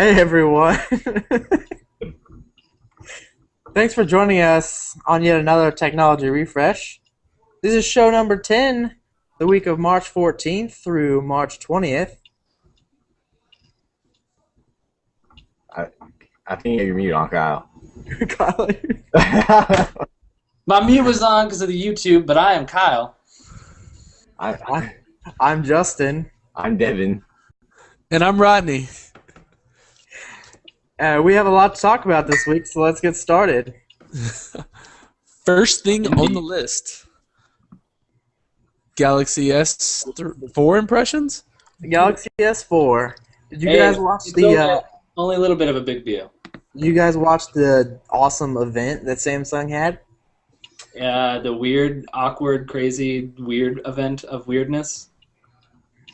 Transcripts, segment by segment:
Hey everyone. Thanks for joining us on yet another technology refresh. This is show number 10, the week of March 14th through March 20th. I think you're mute on, Kyle. Kyle. My mute was on because of the YouTube, but I am Kyle. I'm Justin. I'm Devin. And I'm Rodney. We have a lot to talk about this week, so let's get started. First thing on the list. Galaxy S4 impressions? Galaxy S4. Did you guys watch the... only a little bit of a big deal. You guys watched the awesome event that Samsung had? The weird, awkward, crazy, weird event of weirdness.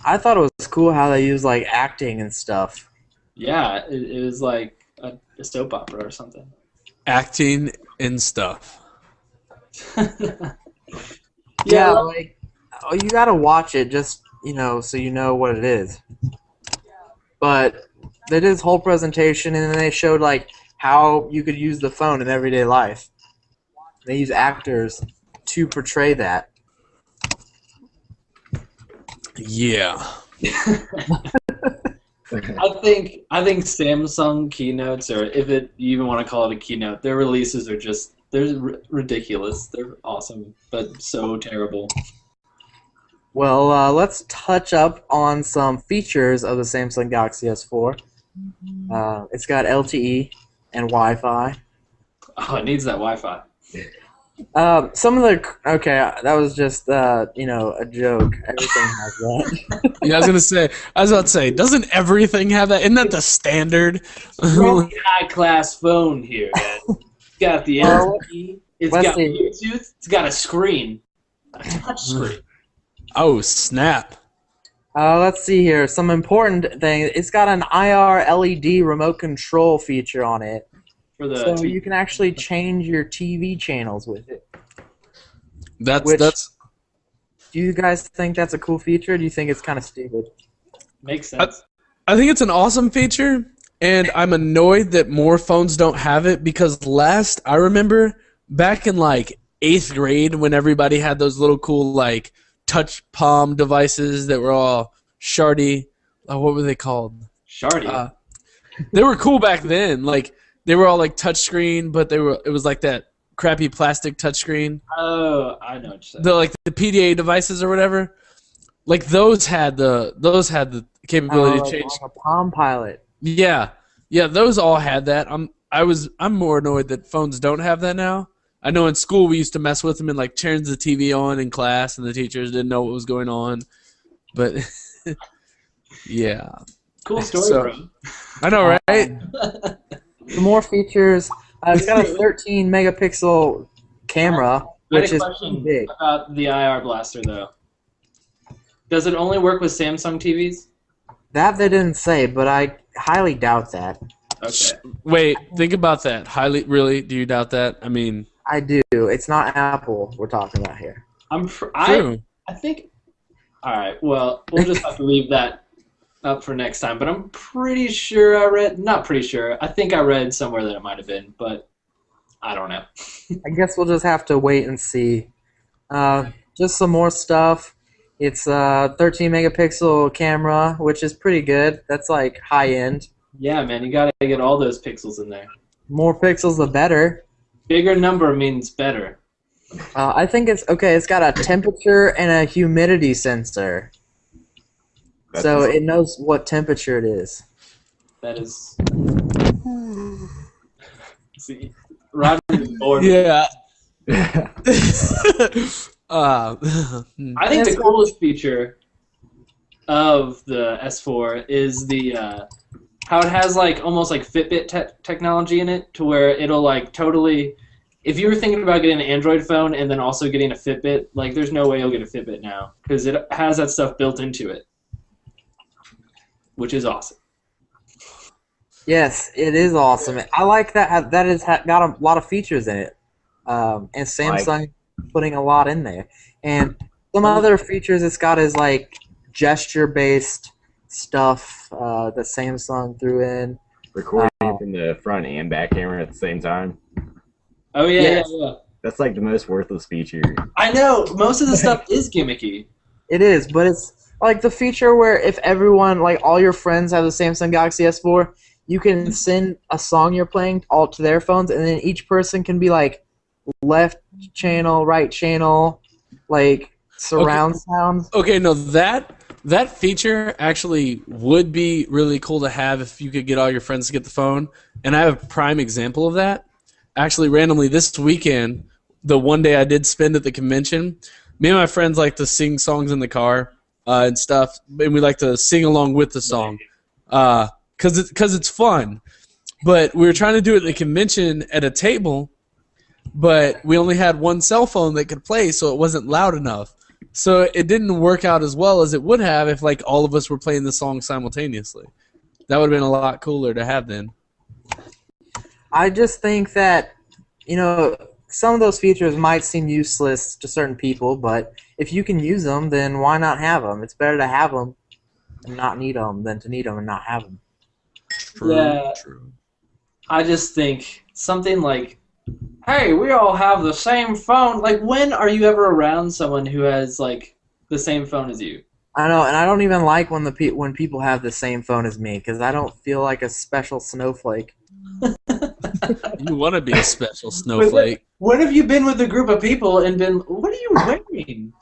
I thought it was cool how they used like acting and stuff. Yeah, it was like a soap opera or something. Acting and stuff. Yeah, like you gotta watch it just so you know what it is. But they did this whole presentation and then they showed like how you could use the phone in everyday life. They use actors to portray that. Yeah. I think Samsung keynotes, or if you even want to call it a keynote, their releases are just ridiculous. They're awesome, but so terrible. Well, let's touch up on some features of the Samsung Galaxy S4. It's got LTE and Wi-Fi. Oh, it needs that Wi-Fi. Some of the that was just a joke. Everything has that. Yeah, I was about to say, doesn't everything have that? Isn't that the standard? High-class phone here, guys. It's got the LTE. It's got Bluetooth. It's got a screen, a touch screen. Oh snap! Let's see here. Some important thing. It's got an IR LED remote control feature on it. So you can actually change your TV channels with it. That's. Do you guys think that's a cool feature? Or do you think it's kind of stupid? Makes sense. I think it's an awesome feature, and I'm annoyed that more phones don't have it because I remember back in like 8th grade when everybody had those little cool like touch palm devices that were all shardy. What were they called? Shardy. They were cool back then. Like. They were all like touchscreen, but it was like that crappy plastic touchscreen. Oh, I know what you're saying. The PDA devices or whatever. Like those had the capability to change. Like a Palm Pilot. Yeah, those all had that. I'm more annoyed that phones don't have that now. I know in school we used to mess with them and like turn the TV on in class, and the teachers didn't know what was going on. But yeah. Cool story, bro. I know, right? The more features, it's got a 13 megapixel camera, which is big. About the IR blaster, though. Does it only work with Samsung TVs? That they didn't say, but I highly doubt that. Okay. Wait, think about that. Really? Do you doubt that? I mean, I do. It's not Apple we're talking about here. True. I think. All right. Well, we'll just have to leave that up for next time, but I'm pretty sure not pretty sure, I think I read somewhere that it might have been, but I don't know. I guess we'll just have to wait and see. Just some more stuff. It's a 13 megapixel camera, which is pretty good. That's like high end. Yeah, man, you gotta get all those pixels in there. More pixels, the better. Bigger number means better. I think it's okay. It's got a temperature and a humidity sensor. So it knows what temperature it is. That is. See, Rodney's bored. Yeah. I think the coolest feature of the S4 is the how it has like almost like Fitbit technology in it, to where it'll like totally. If you were thinking about getting an Android phone and then also getting a Fitbit, like there's no way you'll get a Fitbit now because it has that stuff built into it. Which is awesome. Yes, it is awesome. I like that. That has got a lot of features in it, and Samsung putting a lot in there. And some other features it's got is like gesture-based stuff that Samsung threw in. Recording from the front and back camera at the same time. Oh yeah, Yes. yeah. That's like the most worthless feature. I know most of the stuff is gimmicky. It is, but it's like the feature where if everyone, like all your friends have the Samsung Galaxy S4, you can send a song you're playing all to their phones, and then each person can be like left channel, right channel, like surround sounds. Okay, no, that feature actually would be really cool to have if you could get all your friends to get the phone. And I have a prime example of that. Actually, randomly this weekend, the one day I did spend at the convention, me and my friends like to sing songs in the car and stuff, and we like to sing along with the song because it's fun. But we were trying to do it at the convention at a table, but we only had one cell phone that could play, so it wasn't loud enough. So it didn't work out as well as it would have if like all of us were playing the song simultaneously. That would have been a lot cooler to have then. I just think that, you know, some of those features might seem useless to certain people, but if you can use them, then why not have them? It's better to have them and not need them than to need them and not have them. True. I just think something like, hey, we all have the same phone. Like, when are you ever around someone who has like the same phone as you? I know, and I don't even like when when people have the same phone as me because I don't feel like a special snowflake. You want to be a special snowflake. When have you been with a group of people and been, what are you wearing?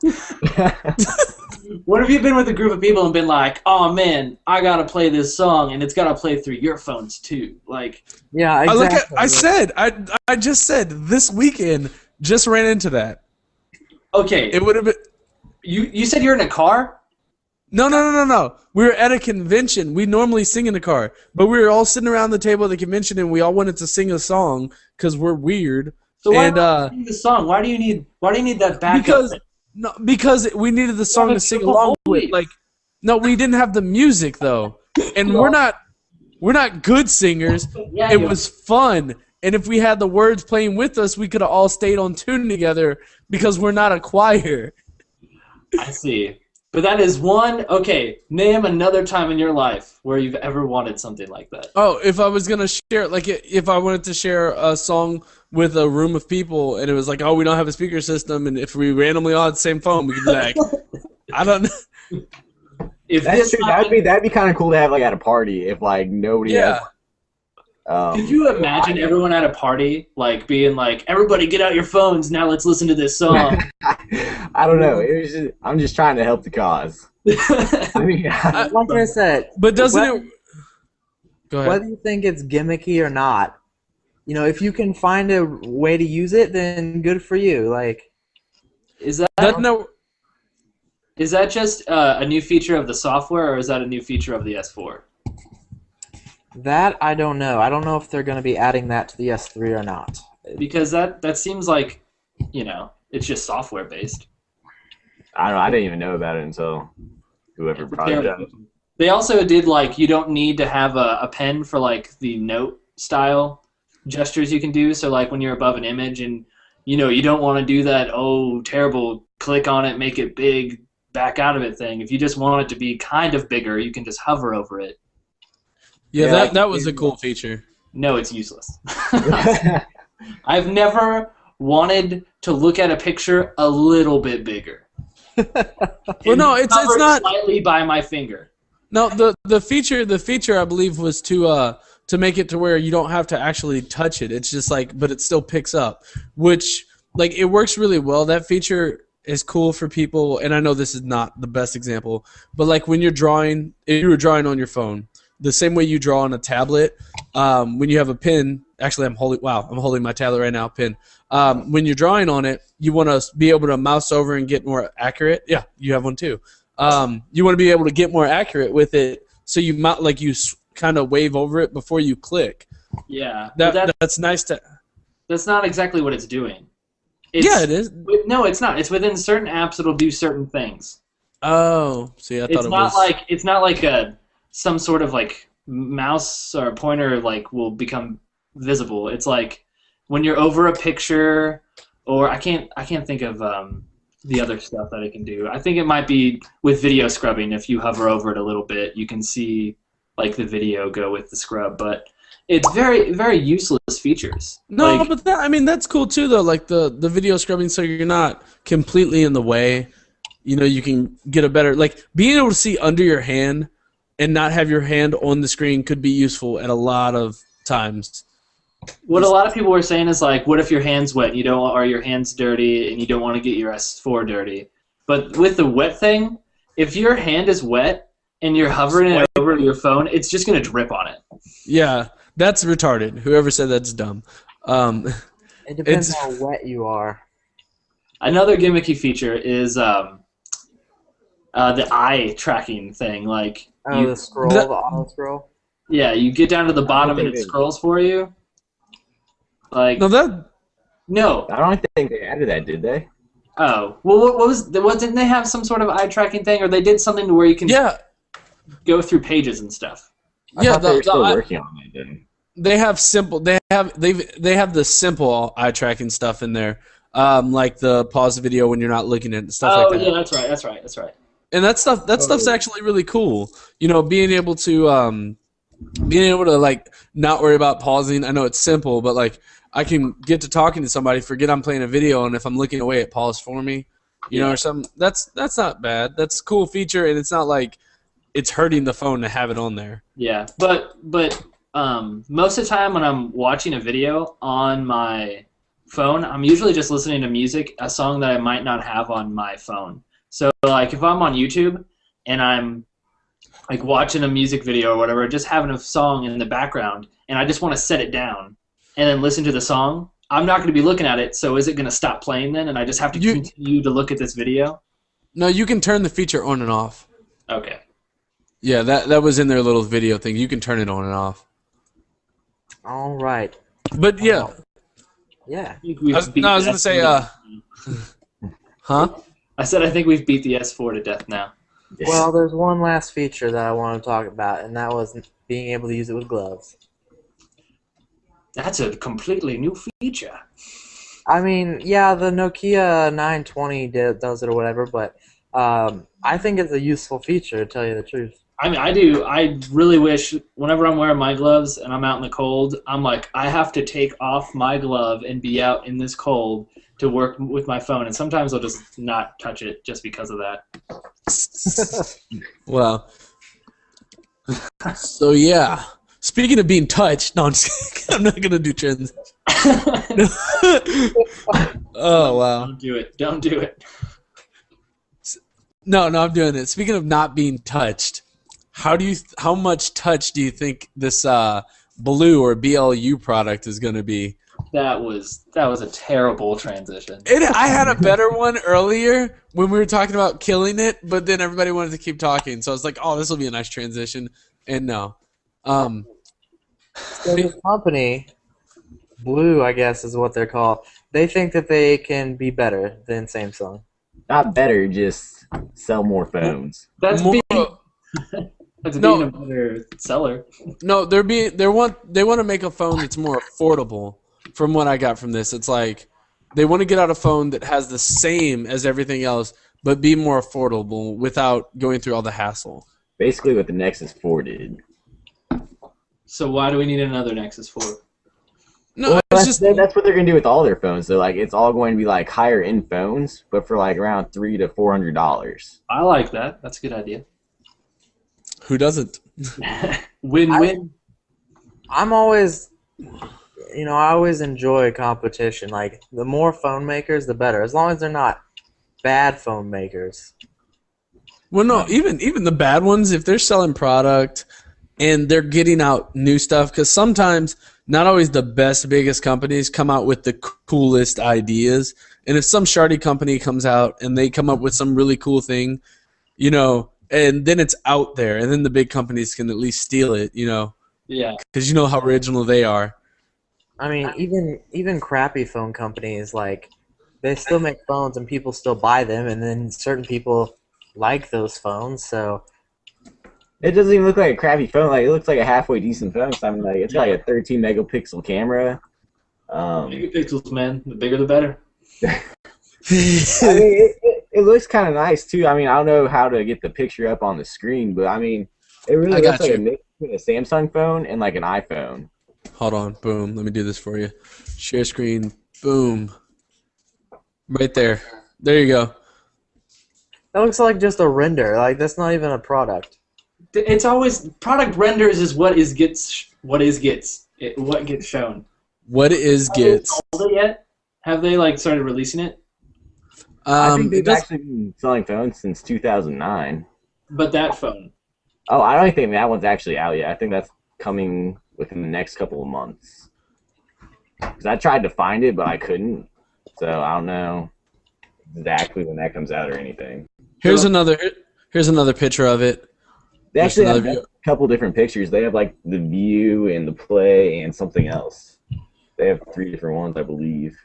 When have you been with a group of people and been like, oh man, I gotta play this song and it's gotta play through your phones too? Like, yeah, exactly. I just said this weekend just ran into that. okay, It would have been. you said you're in a car? No. We were at a convention. We normally sing in the car, but we were all sitting around the table at the convention, and we all wanted to sing a song because we're weird. So why and do you need the song? Why do you need that backup? Because we needed the song to sing along with. Like, no, we didn't have the music though, and we're not good singers. Yeah, It was fun, and if we had the words playing with us, we could have all stayed on tune together because we're not a choir. I see. But that is one. Okay, name another time in your life where you've ever wanted something like that. Oh, if I was gonna share, like, if I wanted to share a song with a room of people, and it was like, oh, we don't have a speaker system, and if we randomly all had the same phone, we could be like, I don't know. If That's this true. happened, That'd be kind of cool to have like at a party if like nobody Yeah. has. could you imagine everyone at a party like being like, everybody get out your phones now, let's listen to this song. I don't know. It was just, I'm just trying to help the cause. I mean, Like I said, But doesn't whether, it? Go ahead. whether you think it's gimmicky or not, you know, if you can find a way to use it, then good for you. Like, Is that Doesn't it? is that just a new feature of the software, or is that a new feature of the S4? that I don't know. I don't know if they're going to be adding that to the S3 or not. Because that seems like, you know, it's just software based. I don't know. I didn't even know about it until whoever brought it up. They also did like, you don't need to have a pen for like the note style gestures you can do. So like when you're above an image and you know you don't want to do that terrible click on it, make it big, back out of it thing. If you just want it to be kind of bigger, you can just hover over it. Yeah, that was a cool feature. No, it's useless. I've never wanted to look at a picture a little bit bigger. Well, no, it's Covered not. slightly by my finger. No, the feature I believe was to make it to where you don't have to actually touch it. It's just like, but it still picks up, which like it works really well. That feature is cool for people, and I know this is not the best example, but like when you're drawing, if you were drawing on your phone, the same way you draw on a tablet, when you have a pen. Actually, I'm holding my tablet right now, pen. When you're drawing on it, you want to be able to mouse over and get more accurate. Yeah, you have one too. You want to be able to get more accurate with it, so you kind of wave over it before you click. Yeah, That's nice to. That's not exactly what it's doing. Yeah, it is. No, it's not. It's within certain apps it'll do certain things. Oh, see, I thought It's not like some sort of like mouse or pointer like will become visible. It's like when you're over a picture, or I can't think of the other stuff that it can do. I think it might be with video scrubbing. If you hover over it a little bit, you can see like the video go with the scrub. But it's very, very useless features. No, Like, but I mean that's cool too though. Like the video scrubbing, so you're not completely in the way. You know, you can get a better being able to see under your hand and not have your hand on the screen could be useful at a lot of times. what a lot of people were saying is like, what if your hand's wet? You don't, or your hand's dirty, and you don't want to get your S4 dirty. But with the wet thing, if your hand is wet and you're hovering it over your phone, it's just gonna drip on it. Yeah, that's retarded. Whoever said that's dumb. It depends how wet you are. Another gimmicky feature is the eye tracking thing. Like, the scroll, the auto scroll. Yeah, you get down to the bottom and it scrolls for you. Like, no, I don't think they added that, did they? Oh, well, didn't they have some sort of eye tracking thing, or they did something to where you can go through pages and stuff? I thought they were still working on it. Then they have simple. They have the simple eye tracking stuff in there, like the pause the video when you're not looking at it, stuff like that. Oh yeah, that's right. And that stuff's actually really cool. You know, being able to like not worry about pausing. I know it's simple, but like I can get to talking to somebody, forget I'm playing a video, and if I'm looking away, it pauses for me. You know, or something. That's not bad. That's a cool feature, and it's not like it's hurting the phone to have it on there. Yeah, but most of the time when I'm watching a video on my phone, I'm usually just listening to music, a song that I might not have on my phone. So like if I'm on YouTube and I'm like watching a music video or whatever, just having a song in the background, and I just want to set it down and then listen to the song, I'm not going to be looking at it, so is it going to stop playing then, and I just have to continue to look at this video? No, you can turn the feature on and off. Okay. Yeah, that was in their little video thing. You can turn it on and off. All right. But yeah. Yeah. I was going to say, huh? I said I think we've beat the S4 to death now. Well, there's one last feature that I want to talk about, and that was being able to use it with gloves. That's a completely new feature. I mean, yeah, the Nokia 920 does it or whatever, but I think it's a useful feature, to tell you the truth. I mean, I do. I really wish whenever I'm wearing my gloves and I'm out in the cold, I'm like, I have to take off my glove and be out in this cold to work with my phone, and sometimes I'll just not touch it just because of that. Well, so yeah. Speaking of being touched, no, I'm not gonna do trends. Oh wow! Don't do it. Don't do it. No, I'm doing it. Speaking of not being touched, how much touch do you think this Blue or BLU product is gonna be? That was a terrible transition. I had a better one earlier when we were talking about killing it, but then everybody wanted to keep talking, so I was like, "Oh, this will be a nice transition." And no. So this company, Blue, I guess is what they're called, they think that they can be better than Samsung. Not better, just sell more phones. That's More, being a better seller. No, they want to make a phone that's more affordable. From what I got from this, it's like they want to get out a phone that has the same as everything else, but be more affordable without going through all the hassle. Basically, what the Nexus 4 did. So why do we need another Nexus 4? No, Well, it's that's what they're gonna do with all their phones. So like, it's all going to be like higher end phones, but for like around $300 to $400. I like that. That's a good idea. Who doesn't? Win-win. I'm always, I always enjoy competition. Like, the more phone makers, the better, as long as they're not bad phone makers. Well, no, even the bad ones, if they're selling product and they're getting out new stuff, because sometimes not always the best, biggest companies come out with the coolest ideas. And if some shardy company comes out and they come up with some really cool thing, and then it's out there, and then the big companies can at least steal it, Yeah. because you know how original they are. I mean, even crappy phone companies, like, they still make phones and people still buy them, and then certain people like those phones, so... It doesn't even look like a crappy phone. Like, it looks like a halfway decent phone. So, I mean, like, it's got like a 13 megapixel camera. Megapixels, man. The bigger the better. I mean, it looks kind of nice too. I mean, I don't know how to get the picture up on the screen, but I mean, it really looks like a mix between a Samsung phone and like an iPhone. Hold on. Boom. Let me do this for you. Share screen. Boom. Right there. There you go. That looks like just a render. Like that's not even a product. It's always product renders is what gets shown. What is gets? Have they sold it yet? Have they like started releasing it? I think they've actually been selling phones since 2009. But that phone. Oh, I don't think that one's actually out yet. I think that's coming within the next couple of months. Because I tried to find it, but I couldn't. So I don't know exactly when that comes out or anything. Here's another picture of it. They actually have a couple different pictures. They have like the View and the Play and something else. They have 3 different ones, I believe.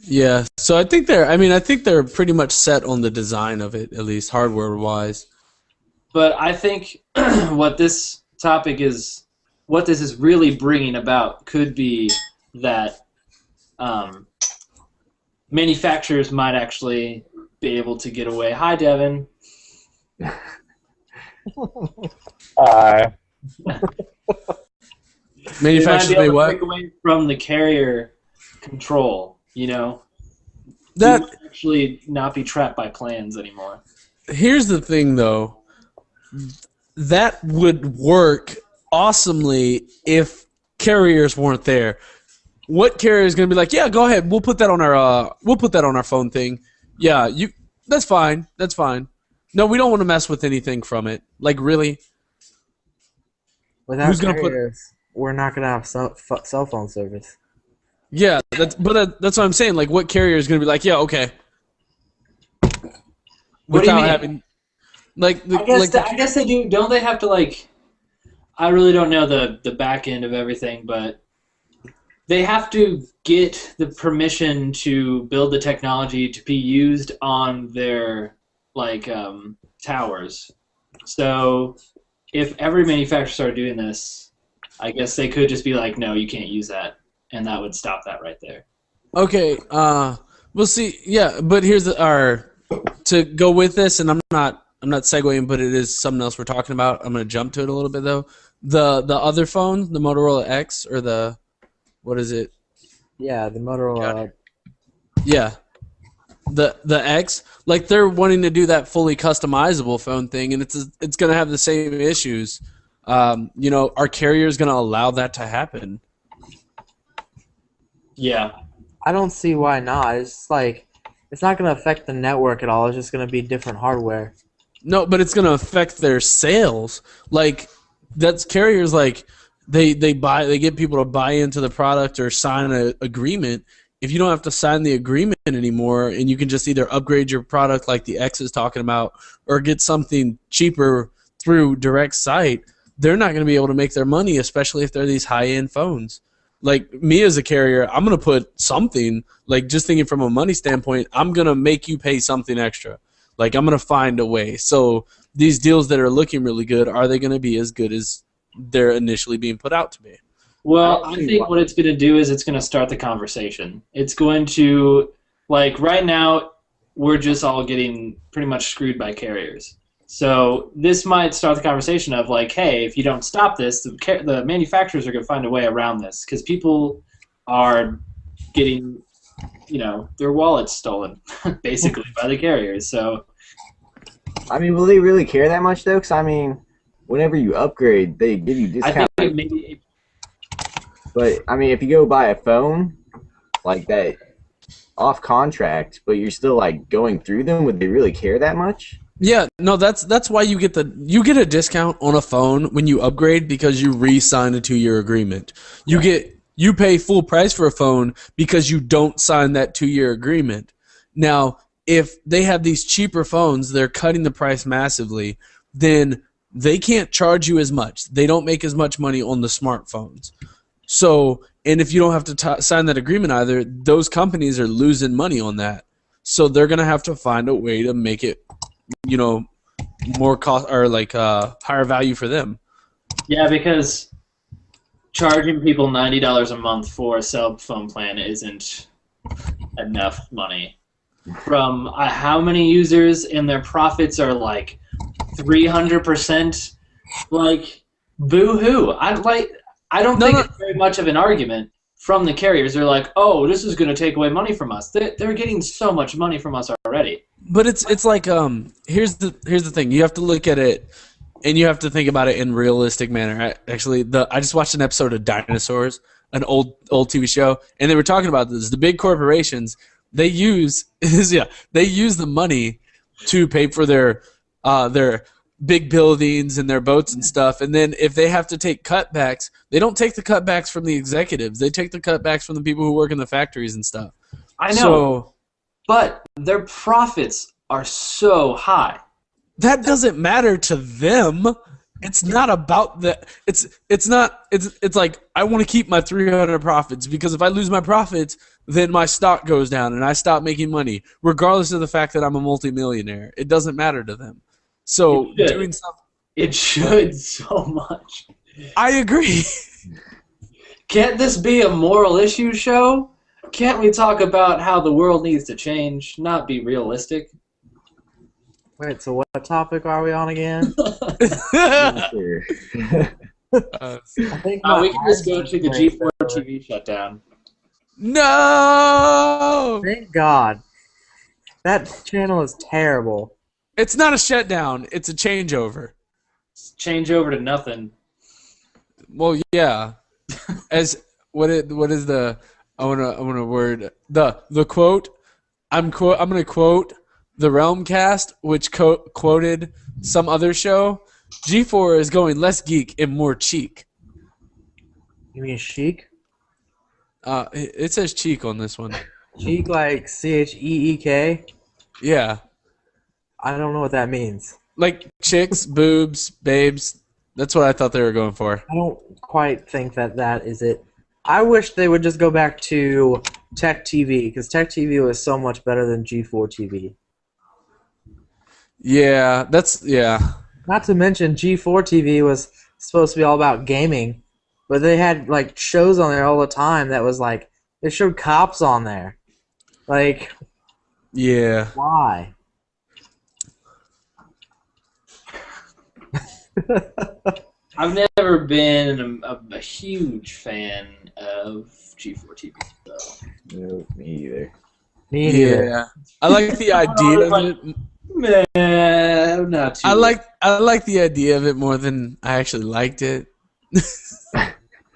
Yeah, so I think they're pretty much set on the design of it, at least hardware-wise. But I think what this is really bringing about could be that manufacturers might actually be able to get away. Hi, Devin. Hi. Manufacturers may what? break away from the carrier control, you know? That actually not be trapped by plans anymore. Here's the thing, though. That would work awesomely if carriers weren't there. What carrier is going to be like? Yeah, go ahead. We'll put that on our phone thing. Yeah, that's fine. That's fine. No, we don't want to mess with anything from it. Like really? Without carriers, we're not gonna have cell phone service. Yeah, that's what I'm saying. Like, what carrier is going to be like? Yeah, okay. What do you mean? Having, like, I guess they do. Don't they have to like? I really don't know the back end of everything, but they have to get the permission to build the technology to be used on their like towers. So if every manufacturer started doing this, I guess they could just be like, no, you can't use that, and that would stop that right there. Okay, we'll see. Yeah, but here's to go with this, and I'm not segueing, but it is something else we're talking about. I'm gonna jump to it a little bit though. The other phone, the Motorola X, or the what is it? Yeah, the Motorola. Yeah, the X. Like they're wanting to do that fully customizable phone thing, and it's gonna have the same issues. You know, our carrier is gonna allow that to happen. Yeah, I don't see why not. It's just like it's not gonna affect the network at all. It's just gonna be different hardware. No, but it's gonna affect their sales. Like that's carriers like. They get people to buy into the product or sign an agreement. If you don't have to sign the agreement anymore, and you can just either upgrade your product like the X is talking about, or get something cheaper through direct site, they're not going to be able to make their money, especially if they're these high-end phones. Like me as a carrier, I'm going to put something, like just thinking from a money standpoint, I'm going to make you pay something extra. Like I'm going to find a way. So these deals that are looking really good, are they going to be as good as they're initially being put out to be? Well, I think what it's going to do is it's going to start the conversation. It's going to, like, right now, we're just all getting pretty much screwed by carriers. So this might start the conversation of, like, hey, if you don't stop this, the manufacturers are going to find a way around this because people are getting, you know, their wallets stolen, basically, by the carriers. So, I mean, will they really care that much, though? Because, I mean, whenever you upgrade, they give you discounts. I think maybe. But I mean, if you go buy a phone like that off contract, but you're still like going through them, would they really care that much? Yeah, no, that's why you get a discount on a phone when you upgrade because you re-sign a 2-year agreement. You pay full price for a phone because you don't sign that 2-year agreement. Now, if they have these cheaper phones, they're cutting the price massively, then they can't charge you as much. They don't make as much money on the smartphones. So, and if you don't have to sign that agreement either, those companies are losing money on that. So they're going to have to find a way to make it, you know, more cost or like higher value for them. Yeah, because charging people $90 a month for a cell phone plan isn't enough money. From how many users and their profits are like 300%, like boo-hoo. I don't think it's very much of an argument from the carriers. They're like, oh, this is going to take away money from us. They're getting so much money from us already. But it's like here's the thing. You have to look at it, and you have to think about it in a realistic manner. I just watched an episode of Dinosaurs, an old TV show, and they were talking about this. The big corporations, they use the money to pay for their big buildings and their boats and stuff, and then if they have to take cutbacks, they don't take the cutbacks from the executives. They take the cutbacks from the people who work in the factories and stuff. I know, but their profits are so high. That doesn't matter to them. It's not about that. It's like I want to keep my 300 profits, because if I lose my profits, then my stock goes down and I stop making money, regardless of the fact that I'm a multimillionaire. It doesn't matter to them. So doing something, it should so much. I agree. Can't this be a moral issue show? Can't we talk about how the world needs to change, not be realistic? Wait, so what topic are we on again? Not sure. I think We can just go to the G4TV shutdown. No! Thank God. That channel is terrible. It's not a shutdown. It's a changeover. Change over to nothing. Well, yeah. As what is the I wanna word the quote. I'm gonna quote the Realmcast, which quoted some other show. G4 is going less geek and more cheek. You mean chic? It says cheek on this one. Cheek like CHEEK? Yeah. I don't know what that means. Like chicks, boobs, babes. That's what I thought they were going for. I don't quite think that is it. I wish they would just go back to Tech TV, because Tech TV was so much better than G4TV. Yeah, Not to mention G4TV was supposed to be all about gaming, but they had like shows on there all the time that was like, they showed cops on there. Like, yeah. why? I've never been a huge fan of G4TV. So. No, me either. Me neither. Yeah. I like the idea of it. Man, not too. I like the idea of it more than I actually liked it.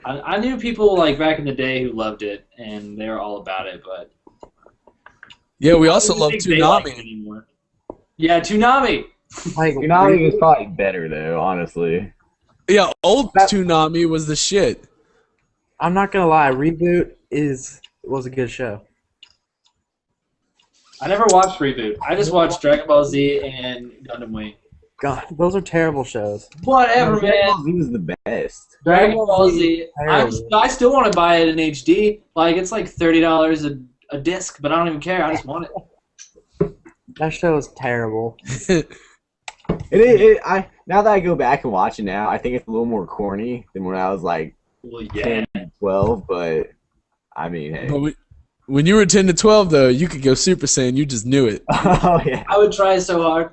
I knew people like back in the day who loved it, and they were all about it, but Yeah, we also I don't love think they like it Toonami. anymore. Yeah, Toonami. Like, Konami is probably better though, honestly. Yeah, old Toonami was the shit. I'm not gonna lie, Reboot was a good show. I never watched Reboot. I just watched Dragon Ball Z and Gundam Wing. God, those are terrible shows. Whatever, man. He was the best. Dragon Ball Z. Terrible. I still want to buy it in HD. Like, it's like $30 a disc, but I don't even care. I just want it. That show is terrible. Now that I go back and watch it now, I think it's a little more corny than when I was like Well, yeah. 10, 12, but I mean, hey. But when you were 10 to 12, though, you could go Super Saiyan. You just knew it. Oh yeah. I would try so hard.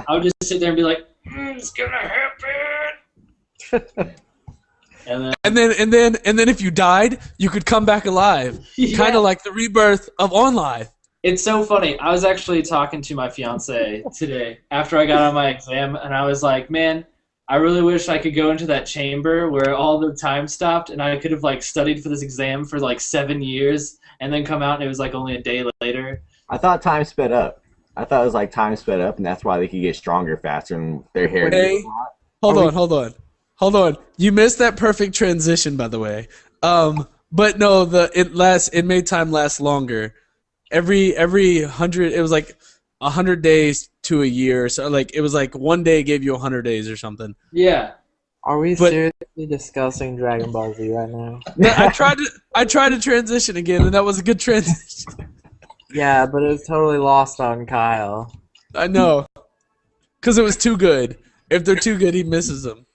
I would just sit there and be like, it's gonna happen. And then, And then if you died, you could come back alive. Yeah. Kind of like the rebirth of OnLive. It's so funny. I was actually talking to my fiance today after I got on my exam, and I was like, man, I really wish I could go into that chamber where all the time stopped, and I could have like studied for this exam for like 7 years, and then come out and it was like only a day later. I thought time sped up. I thought it was like time sped up, and that's why they could get stronger faster and their hair. Hey, hold on. You missed that perfect transition, by the way. But no, it made time last longer. Every 100, it was like 100 days to a year. So like it was like one day gave you 100 days or something. Yeah. Are we seriously discussing Dragon Ball Z right now? I tried to transition again, and that was a good transition. Yeah, but it was totally lost on Kyle. I know, because it was too good. If they're too good, he misses them.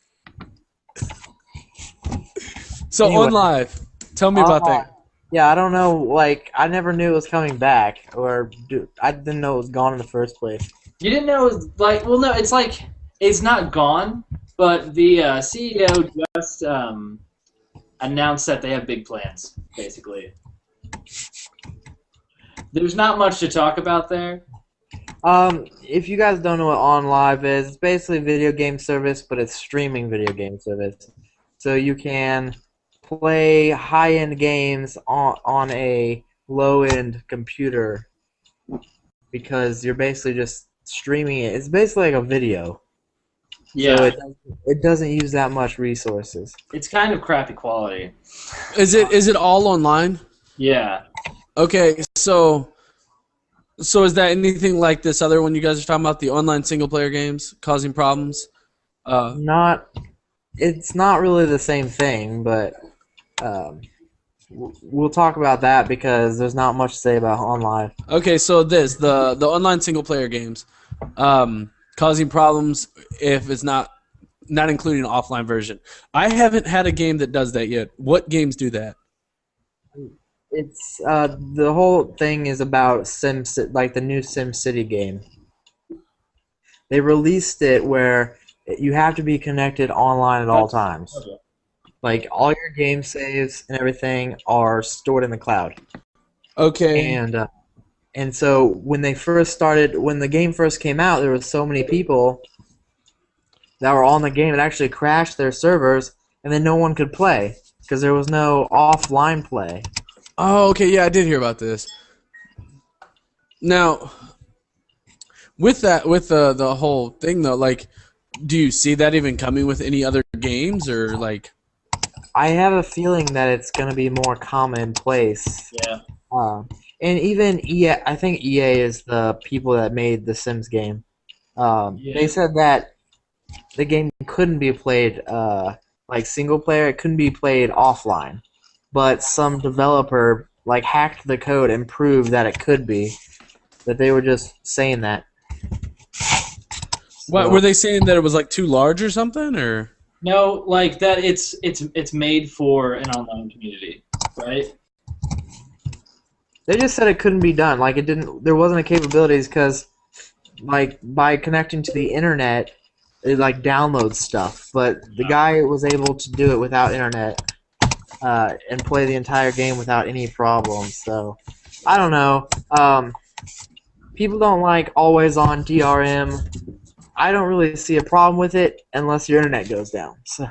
So Anyway. OnLive, tell me about that. Yeah, I don't know. Like, I never knew it was coming back, I didn't know it was gone in the first place. You didn't know it was like, well, no, it's not gone, but the CEO just announced that they have big plans, basically. There's not much to talk about there. If you guys don't know what OnLive is, it's basically a video game service, but it's streaming video game service. So you can play high-end games on a low-end computer because you're basically just streaming it. It's basically like a video. Yeah. So it doesn't use that much resources. It's kind of crappy quality. Is it all online? Yeah. Okay, so is that anything like this other one you guys are talking about, the online single-player games causing problems? It's not really the same thing, but we'll talk about that because there's not much to say about OnLive. Okay, so the online single-player games causing problems if it's not including an offline version. I haven't had a game that does that yet. What games do that? It's the whole thing is about like the new SimCity game. They released it where you have to be connected online at all times. Like all your game saves and everything are stored in the cloud. Okay. And so when the game first came out, there were so many people that were on the game. It actually crashed their servers, and then no one could play because there was no offline play. Oh, okay, yeah, I did hear about this. Now, with the whole thing though, like, do you see that even coming with any other games or like? I have a feeling that it's gonna be more commonplace. Yeah. And even EA, I think EA is the people that made the Sims game. They said that the game couldn't be played like single player. It couldn't be played offline, but some developer like hacked the code and proved that it could be. That they were just saying that. What were they saying, that it was like too large or something, or? No, like that. It's made for an online community, right? They just said it couldn't be done. Like it didn't. There wasn't a capabilities because, like, by connecting to the internet, it like downloads stuff. But the guy was able to do it without internet, and play the entire game without any problems. So, I don't know. People don't like always on DRM. I don't really see a problem with it unless your internet goes down. So.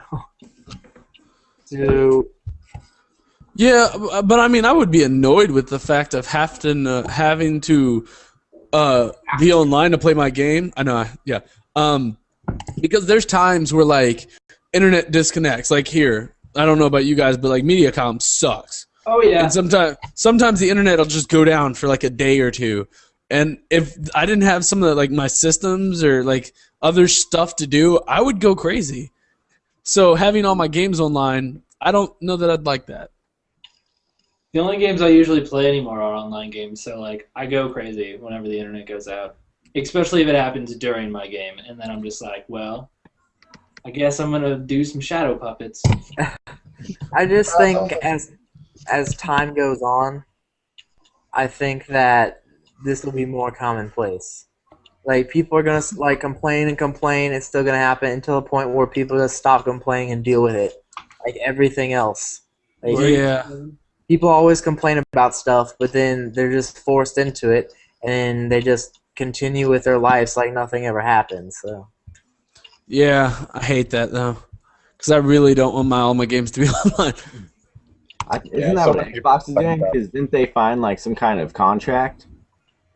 Yeah, but I mean, I would be annoyed with the fact of having to be online to play my game. I know, yeah. Because there's times where like internet disconnects. Like here, I don't know about you guys, but like Mediacom sucks. Oh yeah. And sometimes the internet will just go down for like a day or two. And if I didn't have some of the, like my systems or like other stuff to do, I would go crazy. So having all my games online, I don't know that I'd like that. The only games I usually play anymore are online games, so like I go crazy whenever the internet goes out, especially if it happens during my game, and then I'm just like, well, I guess I'm gonna do some shadow puppets. I just think as time goes on, I think that this will be more commonplace. Like people are gonna like complain and complain. It's still gonna happen until the point where people just stop complaining and deal with it, like everything else. Like, Yeah. people always complain about stuff, but then they're just forced into it, and they just continue with their lives like nothing ever happened. So. Yeah, I hate that though, because I really don't want all my games to be online. Isn't that what Xbox is doing? Because didn't they find like some kind of contract,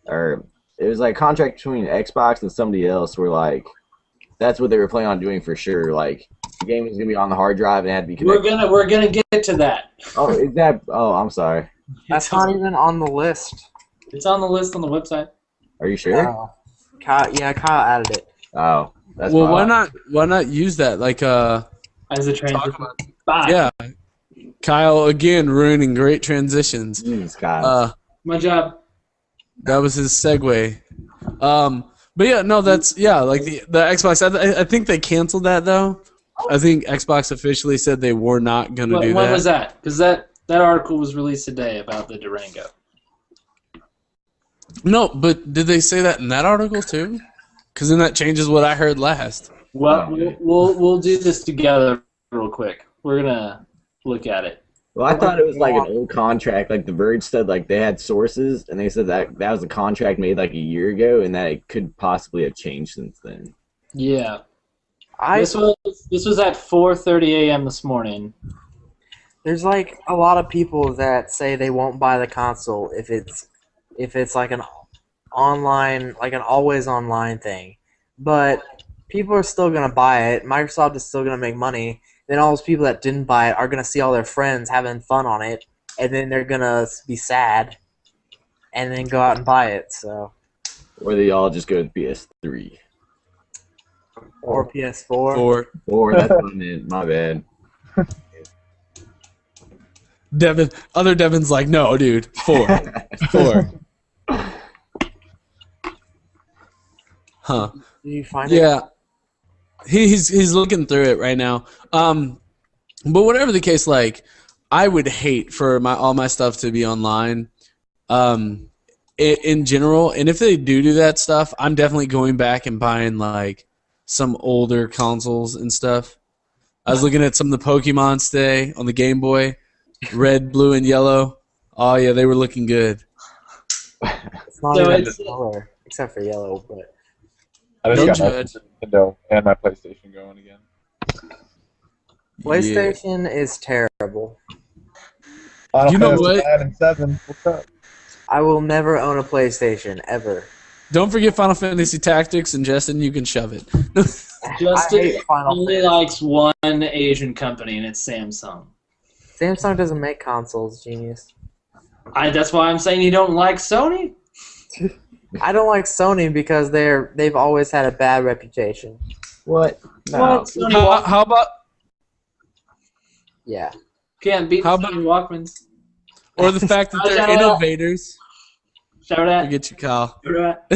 or it was like a contract between Xbox and somebody else, where like that's what they were planning on doing for sure. Like the game was gonna be on the hard drive and it had to be connected. We're gonna get to that. Oh, is that? Oh, I'm sorry. That's not even on the list. It's on the list on the website. Are you sure? Kyle added it. Oh, that's Well, fine. why not use that like As a transition. Bye. yeah, Kyle again ruining great transitions. Kyle. My job. That was his segue. But yeah, no, that's like the Xbox. I think they canceled that though. I think Xbox officially said they were not going to do that. When was that? Because that article was released today about the Durango. No, but did they say that in that article too? Because then that changes what I heard last. Well, we'll do this together real quick. We're gonna look at it. Well, I thought it was like an old contract. Like The Verge said, like they had sources, and they said that was a contract made like a year ago, and that it could possibly have changed since then. Yeah. This was at 4:30 a.m. this morning. There's like a lot of people that say they won't buy the console if it's like an online, like an always online thing. But people are still gonna buy it. Microsoft is still gonna make money. Then all those people that didn't buy it are gonna see all their friends having fun on it, and then they're gonna be sad, and then go out and buy it. So. Or they all just go with PS3. Or PS4. Or that's what I meant. My bad. Other Devin's like, no, dude, 4. 4. Huh. Do you find it? Yeah. He's looking through it right now. But whatever the case, like, I would hate for all my stuff to be online. In general, and if they do that stuff, I'm definitely going back and buying like some older consoles and stuff. I was looking at some of the Pokemon today on the Game Boy, red, blue, and yellow. Oh yeah, they were looking good. It's not So even it's- color, except for yellow, but I No just got judge. Nintendo and my PlayStation going again. PlayStation is terrible. Final You know Fantasy what? 9 and 7. What's up? I will never own a PlayStation ever. Don't forget Final Fantasy Tactics, and Justin, you can shove it. I Justin hate Final only Fantasy. likes one Asian company, and it's Samsung. Samsung doesn't make consoles, genius. That's why I'm saying you don't like Sony. I don't like Sony because they've always had a bad reputation. What? Well, No. Sony How about, Yeah. can't beat How Sony Walkmans. or the fact that they're Shout out. innovators? Shout out. Forget you, Kyle. Shout out.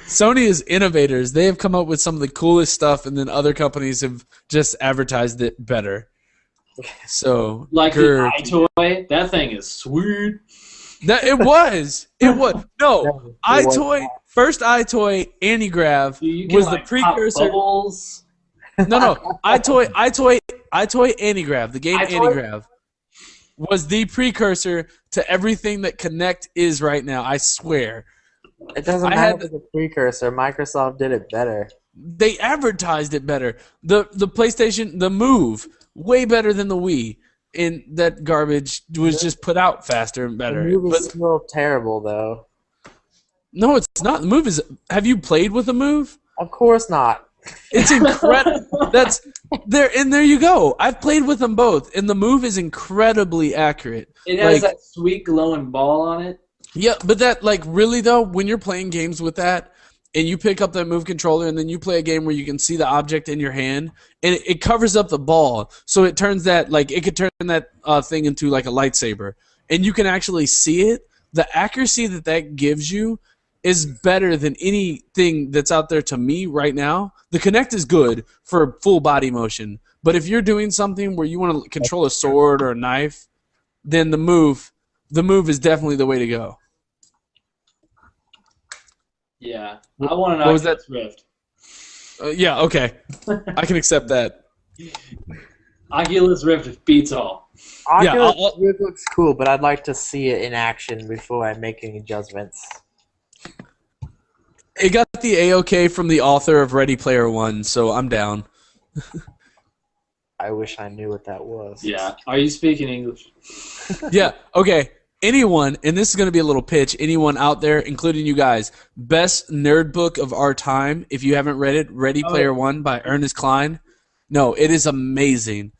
Sony is innovators. They have come up with some of the coolest stuff, and then other companies have just advertised it better. So, Like grr. the iToy, that thing is sweet. It was. No, No, it was iToy, first iToy Antigrav You can, was like, the pop precursor. bubbles. No, iToy Antigrav, the game iToy? Antigrav, was the precursor to everything that Kinect is right now. I swear. It doesn't I matter had- if it's a precursor. Microsoft did it better. They advertised it better. The PlayStation, the Move, way better than the Wii. And that garbage was just put out faster and The better. move is But still terrible, though. no, it's not. The Move is. Have you played with the Move? Of course not. It's incredible. That's there, and there you go. I've played with them both, and the Move is incredibly accurate. It has Like- that sweet glowing ball on it. Yeah, but that, like, really though, when you're playing games with that, and you pick up that Move controller, and then you play a game where you can see the object in your hand, and it covers up the ball, so it turns that, like, it could turn that thing into like a lightsaber, and you can actually see it. The accuracy that gives you is better than anything that's out there to me right now. The Kinect is good for full body motion, but if you're doing something where you want to control a sword or a knife, then the Move is definitely the way to go. Yeah, I want an What was Oculus Rift. Yeah, okay. I can accept that. Oculus Rift beats all. Yeah, Oculus Rift looks cool, but I'd like to see it in action before I make any judgments. It got the A-OK from the author of Ready Player One, so I'm down. I wish I knew what that was. Yeah, are you speaking English? Yeah, okay. Anyone, and this is going to be a little pitch, anyone out there, including you guys, best nerd book of our time, if you haven't read it, Ready Player One by Ernest Cline. No, it is amazing.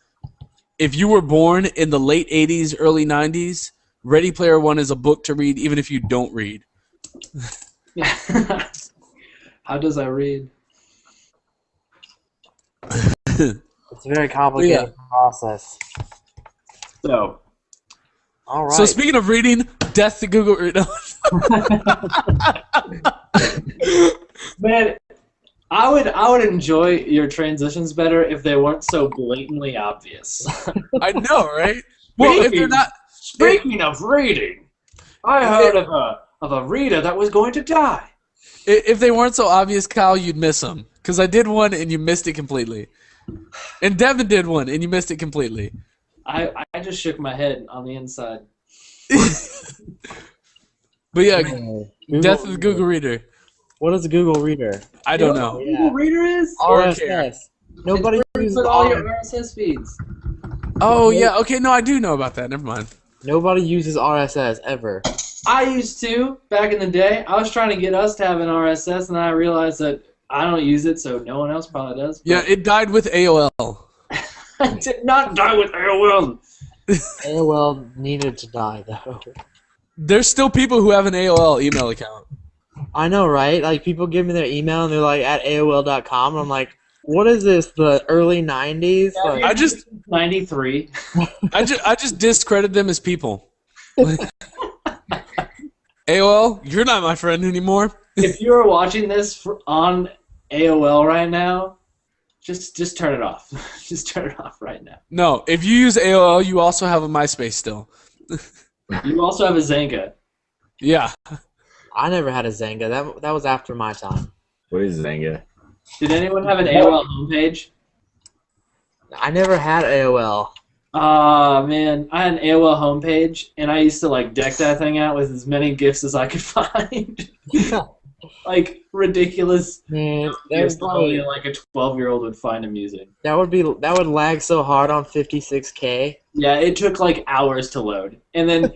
If you were born in the late 80s, early 90s, Ready Player One is a book to read even if you don't read. How does I read? It's a very complicated process. So, All right. So speaking of reading, death to Google. man, I would enjoy your transitions better if they weren't so blatantly obvious. I know, right? Well, if they're not, Speaking of reading, I heard of a reader that was going to die. if they weren't so obvious, Kyle, you'd miss them. Because I did one and you missed it completely, and Devin did one and you missed it completely. I just shook my head on the inside. But yeah, Google death of the Google Reader. What is a Google Reader? I don't You know. what Google Reader is? RSS. Nobody uses Put all your RSS. RSS feeds. Oh yeah, okay, no, I do know about that. Never mind. Nobody uses RSS ever. I used to back in the day. I was trying to get us to have an RSS, and then I realized that I don't use it, so no one else probably does. Yeah, it died with AOL. I did not die with AOL. AOL needed to die though. There's still people who have an AOL email account. I know, right? Like people give me their email and they're like at AOL.com, and I'm like, what is this? The early '90s? Yeah, Like, I just 93. I just discredit them as people. AOL, you're not my friend anymore. If you are watching this on AOL right now, just turn it off. Just turn it off right now. No, if you use AOL, you also have a MySpace still. You also have a Zynga. Yeah. I never had a Zynga. That was after my time. What is Zynga? Did anyone have an AOL homepage? I never had AOL. Man, I had an AOL homepage, and I used to like deck that thing out with as many GIFs as I could find. Like ridiculous Man, GIFs that only like a 12-year-old would find amusing. that would lag so hard on 56K. Yeah, it took like hours to load, and then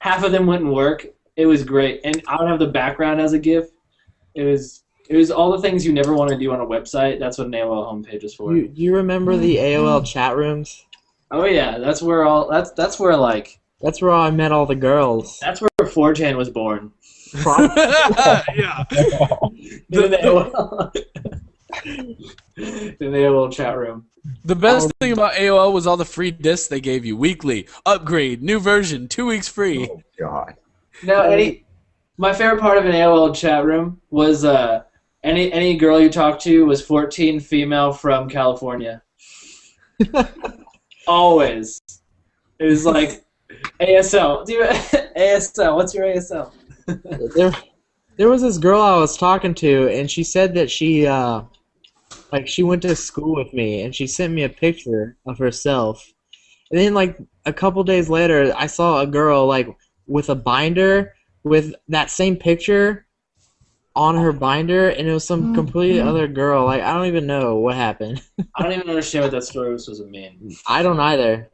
half of them wouldn't work. It was great, and I would have the background as a GIF. It was all the things you never want to do on a website. That's what an AOL homepage is for. Do you remember the AOL chat rooms? Oh yeah, that's where that's where like That's where I met all the girls. that's where 4chan was born. Yeah. In the AOL, in the AOL chat room. The best thing about AOL was all the free discs they gave you weekly. Upgrade, new version, 2 weeks free. Oh God. No, my favorite part of an AOL chat room was any girl you talked to was 14 female from California. Always. It was like ASL. ASL. What's your ASL? There was this girl I was talking to, and she said that she went to school with me, and she sent me a picture of herself. And then like a couple days later, I saw a girl like with a binder with that same picture on her binder, and it was some completely other girl. Like I don't even know what happened. I don't even understand what that story was supposed to mean. I don't either.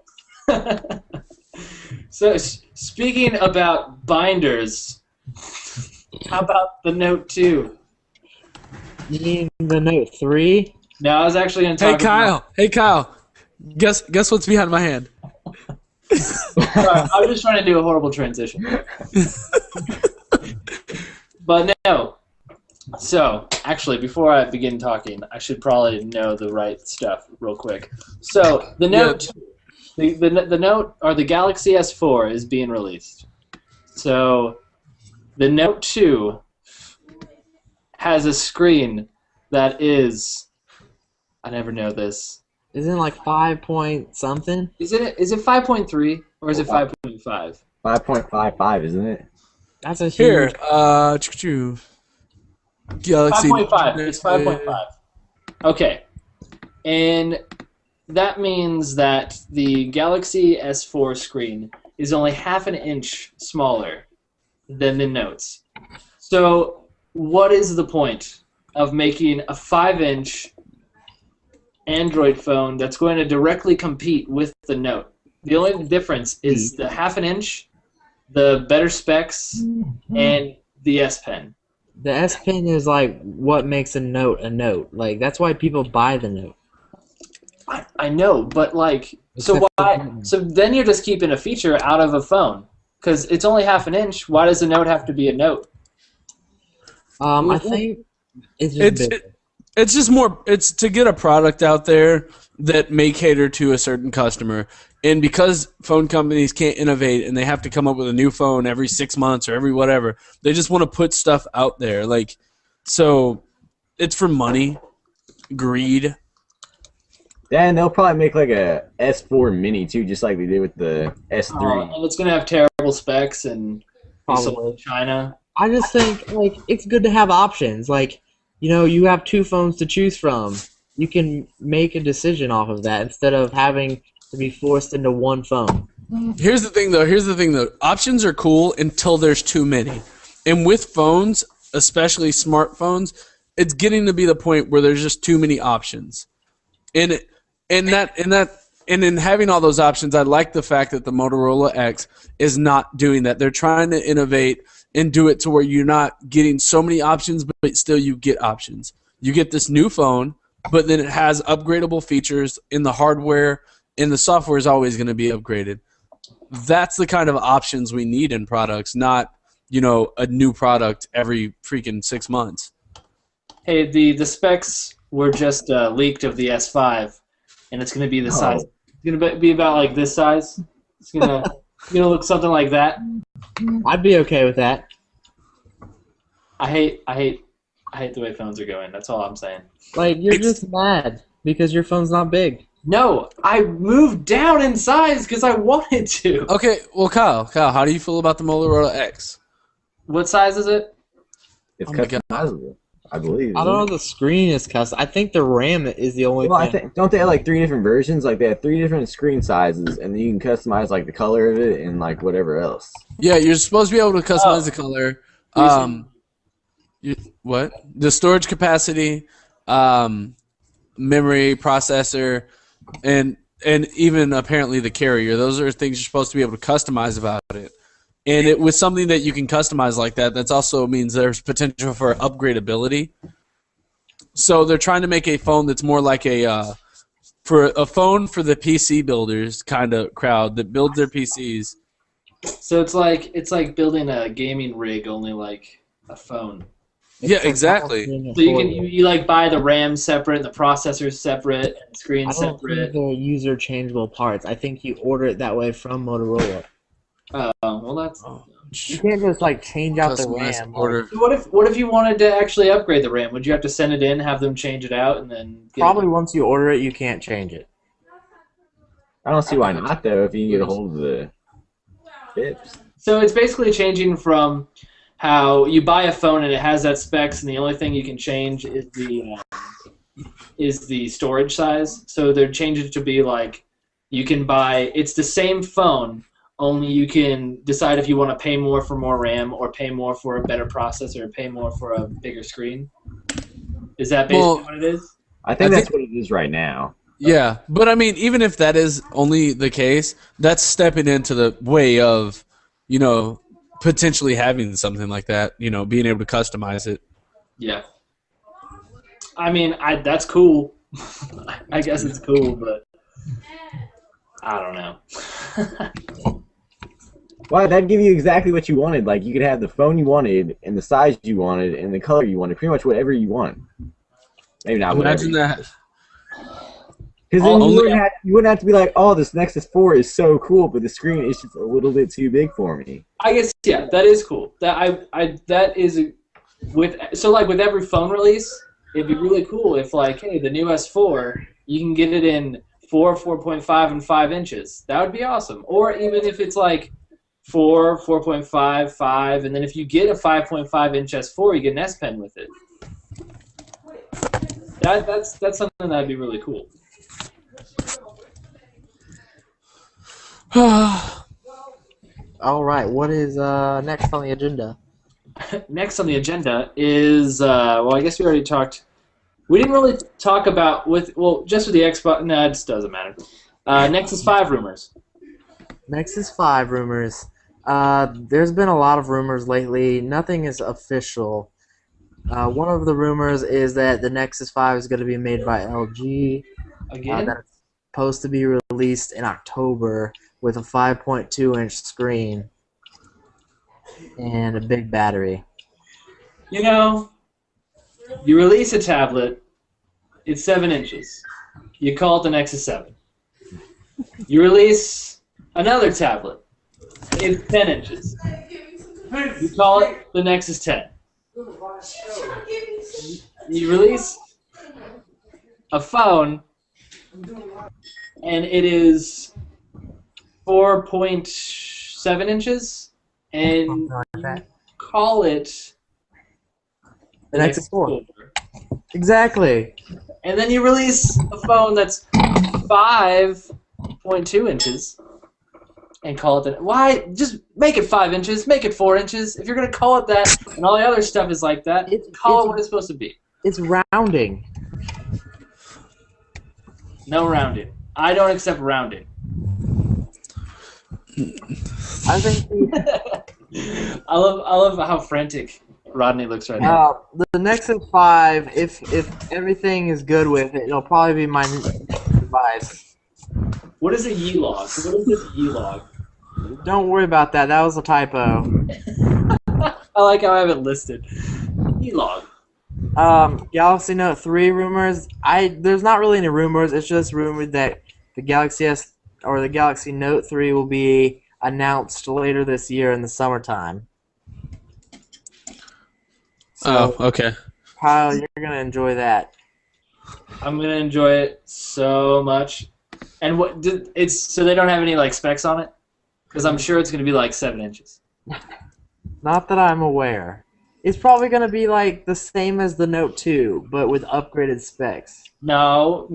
So, speaking about binders, how about the Note 2? You mean the Note 3? No, I was actually going to Hey talk Kyle. Hey Kyle. Guess what's behind my hand? Sorry, I was just trying to do a horrible transition. But no. So, actually, before I begin talking, I should probably know the right stuff real quick. So, the Note 2, the Note, or the Galaxy S4 is being released. So, the Note 2 has a screen that is, I never know this. Isn't it like 5 point something? Is it 5.3 or is it 5.5? 5.55, isn't it? That's a huge. Here, Galaxy. 5.5. It's 5.5. Okay. And that means that the Galaxy S4 screen is only half an inch smaller than the Notes. So what is the point of making a 5-inch Android phone that's going to directly compete with the Note? The only difference is the half an inch, the better specs, and the S Pen. The S Pen is like what makes a Note a Note. Like that's why people buy the Note. I know, but like, so why? So then you're just keeping a feature out of a phone because it's only half an inch. Why does the Note have to be a Note? I think it's just bigger. It's just more. It's to get a product out there that may cater to a certain customer, and because phone companies can't innovate and they have to come up with a new phone every 6 months or every whatever, they just want to put stuff out there. Like, so it's for money, greed. Yeah, and they'll probably make like a S4 Mini too, just like they did with the S3. And it's gonna have terrible specs and be sold Probably. in China. I just think like it's good to have options. Like, you know, you have 2 phones to choose from. You can make a decision off of that instead of having to be forced into one phone. Here's the thing, though. Options are cool until there's too many. And with phones, especially smartphones, it's getting to be the point where there's just too many options. And in having all those options, I like the fact that the Motorola X is not doing that. They're trying to innovate and do it to where you're not getting so many options, but still you get options. You get this new phone, but then it has upgradable features in the hardware, and the software is always going to be upgraded. That's the kind of options we need in products, not, a new product every freaking 6 months. Hey, the specs were just leaked of the S5, and it's going to be the size. It's going to be about like this size. It's going to look something like that. I'd be okay with that. I hate the way phones are going. That's all I'm saying. Like, you're just mad because your phone's not big. No, I moved down in size because I wanted to. Okay, well, Kyle, how do you feel about the Motorola X? What size is it? It's Oh my God. customizable, I believe. I don't know if the screen is custom. I think the RAM is the only Well, thing. I think don't they have like 3 different versions? Like they have 3 different screen sizes, and then you can customize like the color of it and like whatever else. Yeah, you're supposed to be able to customize the color. What? The storage capacity, memory, processor, and even apparently the carrier. Those are things you're supposed to be able to customize about it. And it was something that you can customize like that. That also means there's potential for upgradability. So they're trying to make a phone that's more like a phone for the PC builders kind of crowd that builds their PCs. So it's like building a gaming rig, only like a phone. Yeah, exactly. So you like buy the RAM separate, the processor separate, and the screen I don't separate. think they're user changeable parts. I think you order it that way from Motorola. Oh, well that's. You can't just like change out the Customized RAM. order. So what if you wanted to actually upgrade the RAM? Would you have to send it in, have them change it out, and then Probably once you order it, you can't change it. I don't see why not though. If you can get a hold of the chips. So it's basically changing from how you buy a phone and it has that specs, and the only thing you can change is the storage size. So they're changing it to be like you can buy. It's the same phone, only you can decide if you want to pay more for more RAM or pay more for a better processor or pay more for a bigger screen. Is that basically what it is? I think that's what it is right now. Yeah, but I mean, even if that is only the case, that's stepping into the way of, potentially having something like that, being able to customize it. Yeah. I mean, that's cool. I guess it's cool, but I don't know. Well, that'd give you exactly what you wanted. Like, you could have the phone you wanted, and the size you wanted, and the color you wanted. Pretty much whatever you want. Maybe not whatever. Imagine that. Because then you wouldn't have to be like, oh, this Nexus 4 is so cool, but the screen is just a little bit too big for me. I guess, yeah, that is cool. That is with every phone release, it'd be really cool if like, hey, the new S4, you can get it in 4, 4.5, and 5 inches. That would be awesome. Or even if it's like 4, 4.5, 5, and then if you get a 5.5 inch S4, you get an S Pen with it. That's something that'd be really cool. All right, what is next on the agenda? Next on the agenda is well, I guess we already talked. We didn't really talk about just with the Xbox. No, it just doesn't matter. Nexus 5 rumors. Nexus 5 rumors. There's been a lot of rumors lately. Nothing is official. One of the rumors is that the Nexus 5 is going to be made by LG. Again? That's supposed to be released in October with a 5.2-inch screen and a big battery. You release a tablet, it's 7 inches. You call it the Nexus 7. You release another tablet, it's 10 inches. You call it the Nexus 10. You release a phone, and it is 4.7 inches, and you call it The Nexus 4. Exactly. And then you release a phone that's 5 0.2 inches and call it that. Why? Just make it 5 inches, make it 4 inches. If you're going to call it that and all the other stuff is like that, call it what it's supposed to be. It's rounding. No rounding. I don't accept rounding. I think I love how frantic Rodney looks right now. the Nexus 5, if everything is good with it, it'll probably be my device. What is a Y-log? What is this Y-log? Don't worry about that. That was a typo. I like how I have it listed. Y-log. Galaxy Note 3 rumors. There's not really any rumors. It's just rumored that the Galaxy S or the Galaxy Note 3 will be announced later this year in the summertime. So, okay. Kyle, you're gonna enjoy that. I'm gonna enjoy it so much. And so they don't have any like specs on it? Because I'm sure it's gonna be like 7 inches. Not that I'm aware. It's probably gonna be like the same as the Note 2, but with upgraded specs. No.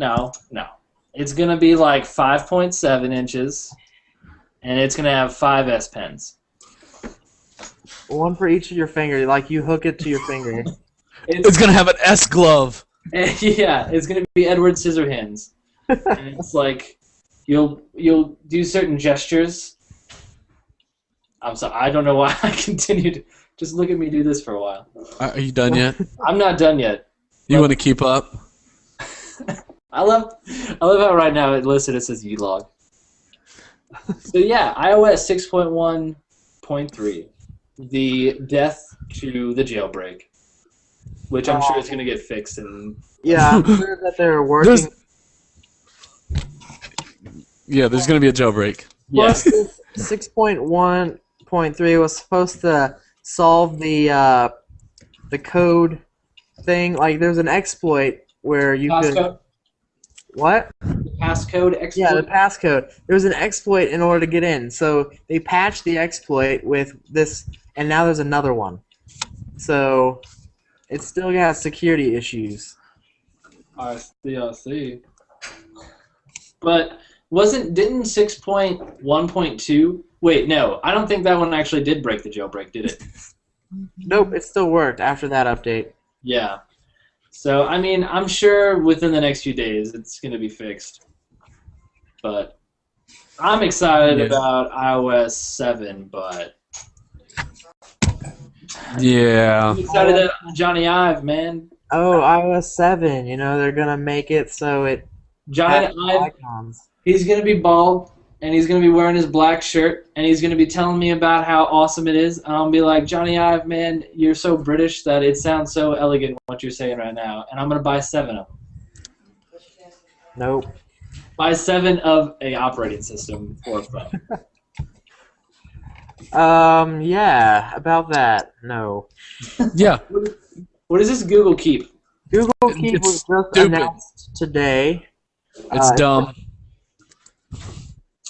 It's gonna be like 5.7 inches, and it's gonna have 5 S Pens. One for each of your fingers, like you hook it to your finger. It's gonna have an S glove. Yeah, it's gonna be Edward Scissorhands. And it's like you'll do certain gestures. I'm sorry, I don't know why I continued. Just look at me do this for a while. Are you done yet? I'm not done yet. You want to keep up? I love how right now it listed it says U-log. So yeah, iOS 6.1.3, the death to the jailbreak, which I'm sure is going to get fixed. And yeah, I'm sure that they're working. There's going to be a jailbreak. yes, 6.1.3 was supposed to solve the code thing. Like, there's an exploit where you could. What? The passcode exploit? Yeah, the passcode. There was an exploit in order to get in. So they patched the exploit with this, and now there's another one. So it still has security issues. I see. But didn't 6.1.2? Wait, no. I don't think that one actually did break the jailbreak, did it? Nope, it still worked after that update. Yeah. So, I mean, I'm sure within the next few days it's going to be fixed. But I'm excited about iOS 7, but... Yeah. I'm excited about Johnny Ive, man. Oh, iOS 7, they're going to make it so it Johnny has Ive, icons. he's going to be bald, and he's going to be wearing his black shirt, and he's going to be telling me about how awesome it is, and I'll be like, Johnny Ive, man, you're so British that it sounds so elegant what you're saying right now, and I'm going to buy 7 of them. Nope. Buy 7 of a operating system for a phone. Yeah, about that, no. Yeah. What does this Google Keep? Google Keep It's was just stupid. announced today. It's dumb.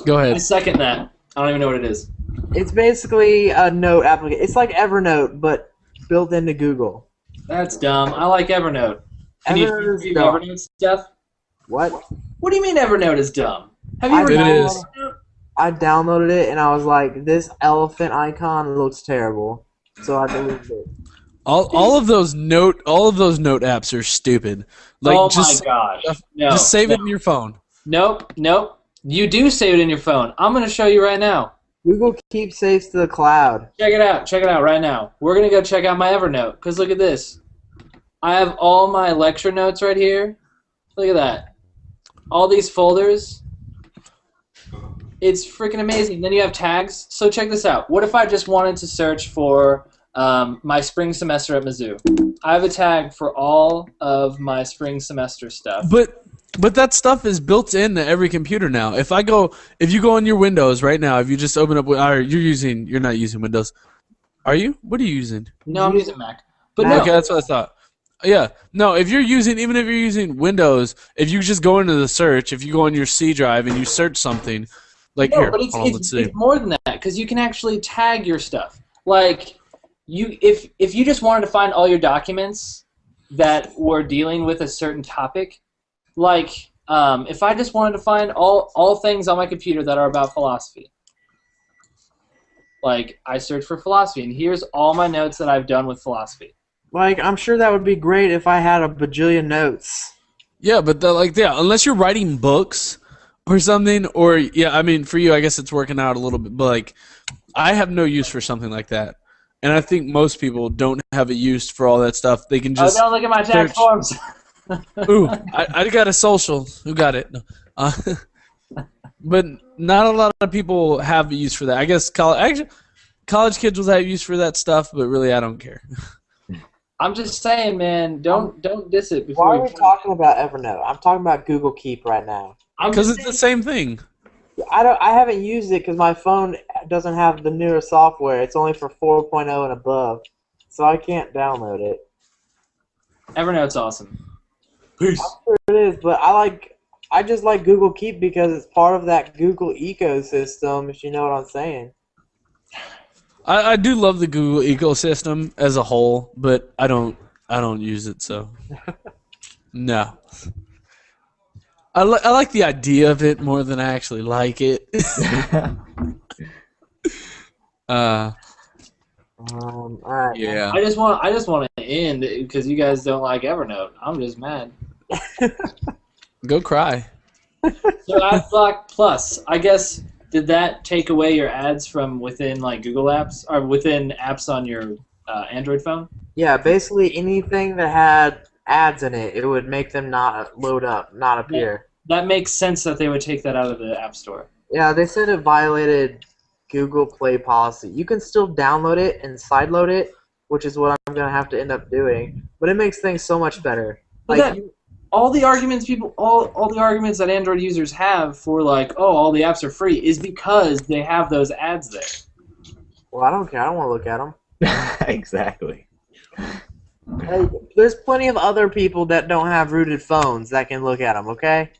Go I ahead. second that. I don't even know what it is. It's basically a note application. It's like Evernote, but built into Google. That's dumb. I like Evernote. Can you Evernote is review dumb. Evernote stuff? What? What do you mean Evernote is dumb? Have you I ever It downloaded is. Evernote? I downloaded it and I was like, this elephant icon looks terrible. So I deleted it. All of those note apps are stupid. Like Oh just my gosh. No, just save no. it in your phone. Nope. You do save it in your phone. I'm going to show you right now. Google Keep saves to the cloud. Check it out. Check it out right now. We're going to go check out my Evernote because look at this. I have all my lecture notes right here. Look at that. All these folders. It's freaking amazing. Then you have tags. So check this out. What if I just wanted to search for my spring semester at Mizzou? I have a tag for all of my spring semester stuff. But that stuff is built into every computer now. If you go on your Windows right now, if you just open up, or you're not using Windows, are you? What are you using? No, I'm using Mac. But Okay, no. that's what I thought. Yeah, no. Even if you're using Windows, if you just go into the search, if you go on your C drive and you search something, like No, here, but hold on, let's see. it's more than that because you can actually tag your stuff. Like, if you just wanted to find all your documents that were dealing with a certain topic, like if I just wanted to find all things on my computer that are about philosophy, like I search for philosophy, and here's all my notes that I've done with philosophy. Like, I'm sure that would be great if I had a bajillion notes. Yeah, but unless you're writing books or something, or I mean, for you, I guess it's working out a little bit. But like, I have no use for something like that, and I think most people don't have a use for all that stuff. They can just don't look at my tax forms. Ooh, I got a social. Who got it? No. But not a lot of people have a use for that. I guess college kids will have use for that stuff, but really, I don't care. I'm just saying, man, don't diss it before. Why are we talking about Evernote? I'm talking about Google Keep right now. Because it's the same thing. I haven't used it because my phone doesn't have the newer software. It's only for 4.0 and above, so I can't download it. Evernote's awesome. Peace. I'm sure it is, but I just like Google Keep because it's part of that Google ecosystem, if you know what I'm saying. I do love the Google ecosystem as a whole, but I don't use it, so no. I like the idea of it more than I actually like it. Alright. Yeah. I just want to end because you guys don't like Evernote. I'm just mad. Go cry. So AdBlock Plus, I guess, did that take away your ads from within like Google Apps or within apps on your Android phone? Yeah, basically anything that had ads in it, it would make them not load up, not appear. That makes sense that they would take that out of the App Store. Yeah, they said it violated Google Play policy. You can still download it and sideload it, which is what I'm going to have to end up doing. But it makes things so much better. Like, all the arguments all the arguments that Android users have for like, oh, all the apps are free is because they have those ads there. well, I don't care. I don't want to look at them. Exactly. Hey, there's plenty of other people that don't have rooted phones that can look at them, okay?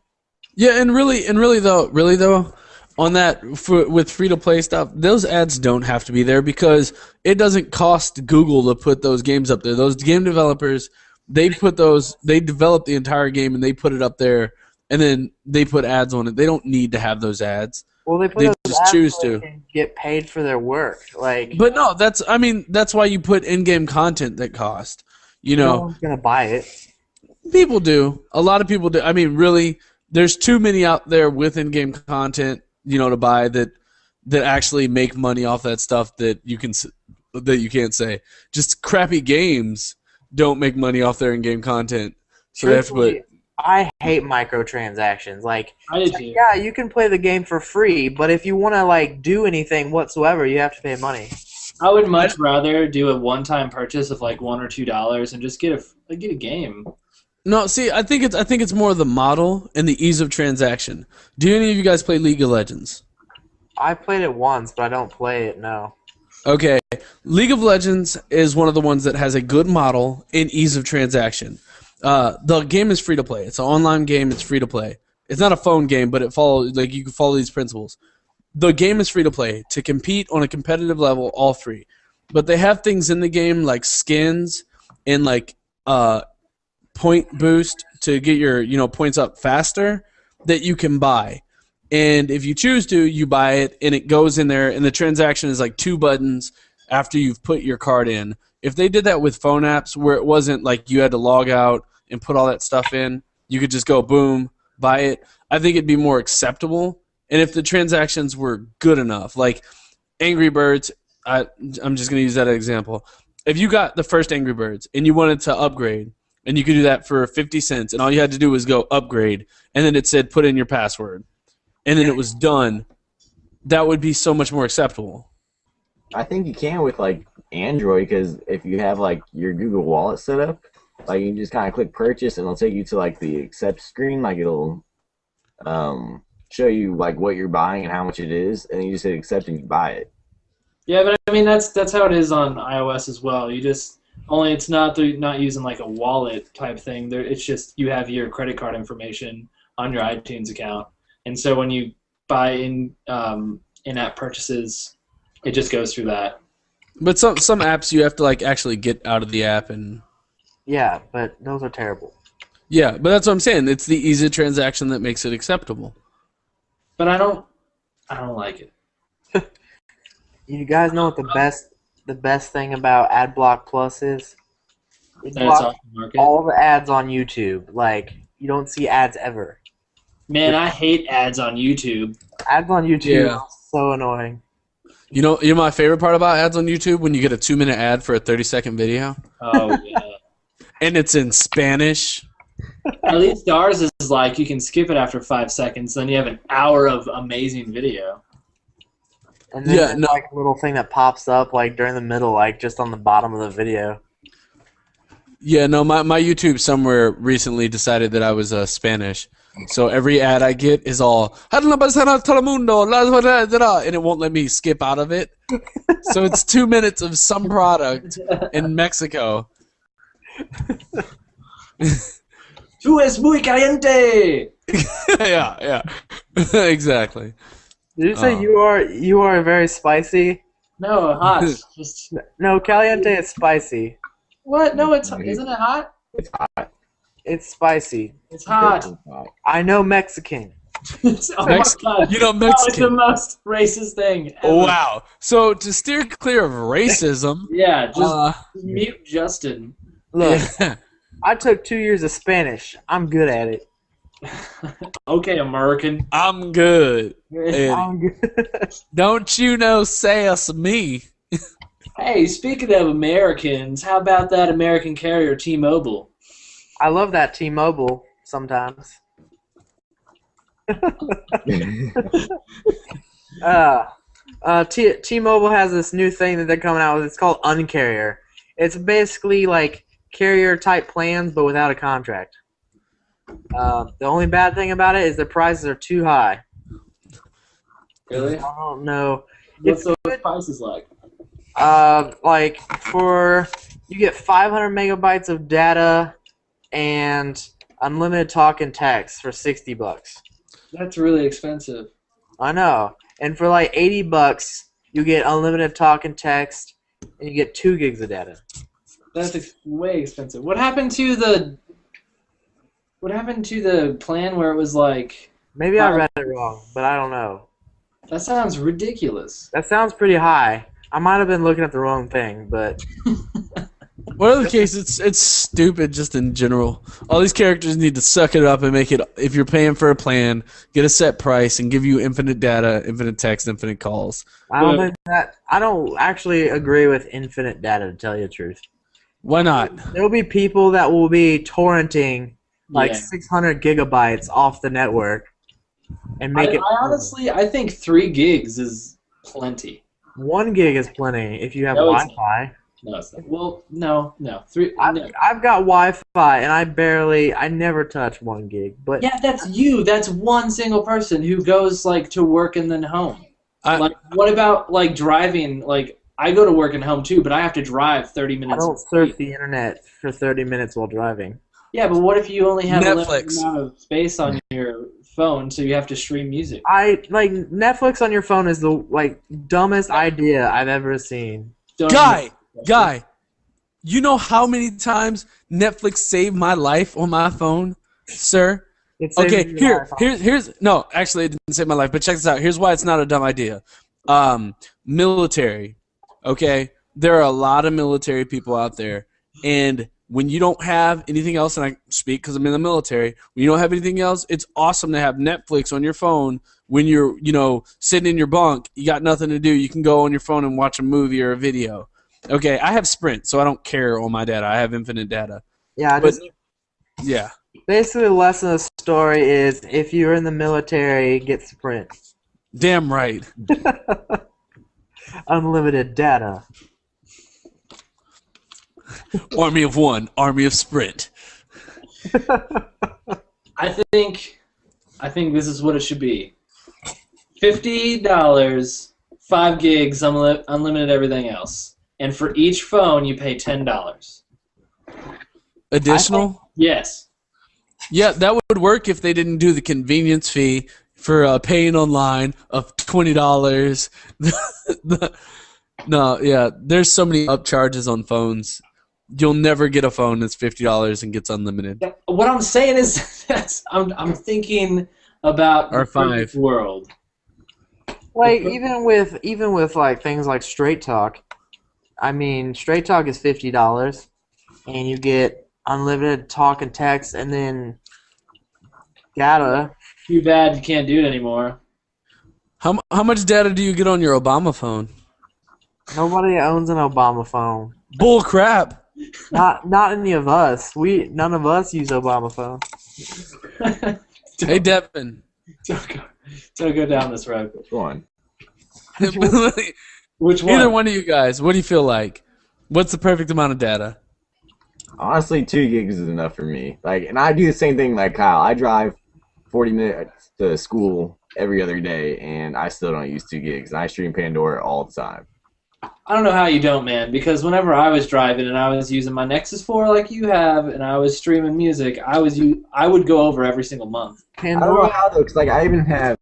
Yeah, and really though, on that with free-to-play stuff, those ads don't have to be there because it doesn't cost Google to put those games up there. Those game developers, they develop the entire game and they put it up there, and then they put ads on it. They don't need to have those ads. Well, they just ads choose so they to can get paid for their work. Like, But no, that's why you put in-game content that cost. You no know, one's gonna buy it. people do. A lot of people do. I mean, really, there's too many out there with in-game content, to buy that actually make money off that stuff that you can't say. Just crappy games don't make money off their in-game content. So they have to put. I hate microtransactions. Like, I do too. yeah, you can play the game for free, but if you want to like do anything whatsoever, you have to pay money. I would much rather do a one-time purchase of like $1 or $2 and just get a game. No, see, I think it's more the model and the ease of transaction. Do any of you guys play League of Legends? I played it once, but I don't play it. No. Okay, League of Legends is one of the ones that has a good model and ease of transaction. The game is free to play. It's an online game. It's free to play. It's not a phone game, but you can follow these principles. The game is free to play. To compete on a competitive level, all free. But they have things in the game like skins and like point boost to get your points up faster that you can buy. And if you choose to, you buy it and it goes in there, and the transaction is like 2 buttons after you've put your card in. If they did that with phone apps where it wasn't like you had to log out and put all that stuff in, you could just go boom, buy it. I think it'd be more acceptable. And if the transactions were good enough, like Angry Birds, I'm just going to use that example. If you got the first Angry Birds and you wanted to upgrade, and you could do that for 50 cents, and all you had to do was go upgrade, and then it said put in your password, and then it was done, that would be so much more acceptable. I think you can with like Android, because if you have like your Google Wallet set up, like you can just kind of click purchase and it'll take you to like the accept screen, like it'll show you like what you're buying and how much it is, and then you just hit accept and you buy it. Yeah, but I mean that's how it is on iOS as well. You just it's not using like a wallet type thing. It's just you have your credit card information on your iTunes account, and so when you buy in-app purchases, it just goes through that. But some apps you have to like actually get out of the app and. Yeah, but those are terrible. Yeah, but that's what I'm saying. It's the easy transaction that makes it acceptable. But I don't like it. You guys know what the best thing about AdBlock Plus is? It That it's blocks off the market. all the ads on YouTube. Like, you don't see ads ever. Man, I hate ads on YouTube. Ads on YouTube Yeah. are so annoying. You know my favorite part about ads on YouTube? When you get a 2-minute ad for a 30-second video, Oh yeah. and it's in Spanish. At least ours is like you can skip it after 5 seconds, then you have an hour of amazing video. And then Yeah, there's no. like a little thing that pops up like during the middle, like just on the bottom of the video. Yeah, no, my YouTube somewhere recently decided that I was Spanish. So every ad I get is all, and it won't let me skip out of it. So it's 2 minutes of some product in Mexico. Tú es muy caliente! Yeah. Exactly. Did you say you are very spicy? No, hot. Just No, caliente is spicy. what? No, isn't it hot? It's hot. It's spicy. It's hot. It's hot. I know Mexican. Oh my God. You know That was the Mexican. most racist thing ever. Wow. So to steer clear of racism, Yeah, just uh, mute Justin. Look, yeah. I took 2 years of Spanish. I'm good at it. Okay, American. I'm good. I'm good. Don't you know sass me? Hey, speaking of Americans, how about that American carrier T-Mobile? I love that T-Mobile sometimes. T-Mobile has this new thing that they're coming out with. It's called Uncarrier. It's basically like carrier type plans, but without a contract. The only bad thing about it is the prices are too high. Really? I don't know. What's It's those prices like? Like you get 500 megabytes of data and unlimited talk and text for $60. That's really expensive. I know. And for like $80, you get unlimited talk and text, and you get 2 gigs of data. That's way expensive. What happened to the plan where it was like? Maybe I read it wrong, but I don't know. That sounds ridiculous. That sounds pretty high. I might have been looking at the wrong thing, but Whatever the case, it's stupid just in general. All these characters need to suck it up and make it, if you're paying for a plan, get a set price and give you infinite data, infinite text, infinite calls. I don't actually agree with infinite data, to tell you the truth. Why not? There'll be people that will be torrenting like Yeah. 600 gigabytes off the network and make it. I think 3 gigs is plenty. 1 gig is plenty if you have No, it's- Wi-Fi. No, it's not. Well, no. 3. No. I've got Wi-Fi and I never touch 1 gig. But Yeah, that's you. That's one single person who goes like to work and then home. Like, what about like driving? Like, I go to work and home too, but I have to drive 30 I minutes. don't surf the internet for 30 minutes while driving. Yeah, but what if you only have a limited Netflix. amount of space on your phone, so you have to stream music? Netflix on your phone is the dumbest idea I've ever seen. Don't Guy, you know how many times Netflix saved my life on my phone, sir? It saves Okay, your life. here's no, actually it didn't save my life, but check this out. Here's why it's not a dumb idea. Military, okay? There are a lot of military people out there, and when you don't have anything else, and I speak because I'm in the military, when you don't have anything else, it's awesome to have Netflix on your phone when you're, sitting in your bunk, you got nothing to do, you can go on your phone and watch a movie or a video. Okay, I have Sprint, so I don't care on my data. I have infinite data. Yeah, But yeah. basically the lesson of the story is if you're in the military, get Sprint. Damn right. Unlimited data. Army of one, army of Sprint. I think this is what it should be. $50, 5 gigs, unlimited everything else. And for each phone, you pay $10. Additional? Yes. Yeah, that would work if they didn't do the convenience fee for paying online of $20. No, yeah, there's so many upcharges on phones. you'll never get a phone that's $50 and gets unlimited. What I'm saying is, I'm thinking about Or the perfect $5. world. Like even with like things like Straight Talk, I mean Straight Talk is $50, and you get unlimited talk and text, and then data. Too bad you can't do it anymore. How much data do you get on your Obama phone? Nobody owns an Obama phone. Bull crap. Not any of us. None of us use Obama phone. Hey Devin. Don't go down this road. Which one? Which one? Either one of you guys. What do you feel like? What's the perfect amount of data? Honestly, 2 gigs is enough for me. Like, and I do the same thing like Kyle. I drive 40 minutes to school every other day, and I still don't use 2 gigs. And I stream Pandora all the time. I don't know how you don't, man, because whenever I was driving and I was using my Nexus 4 like you have, and I was streaming music, I would go over every single month. I don't know how though, because like I even have.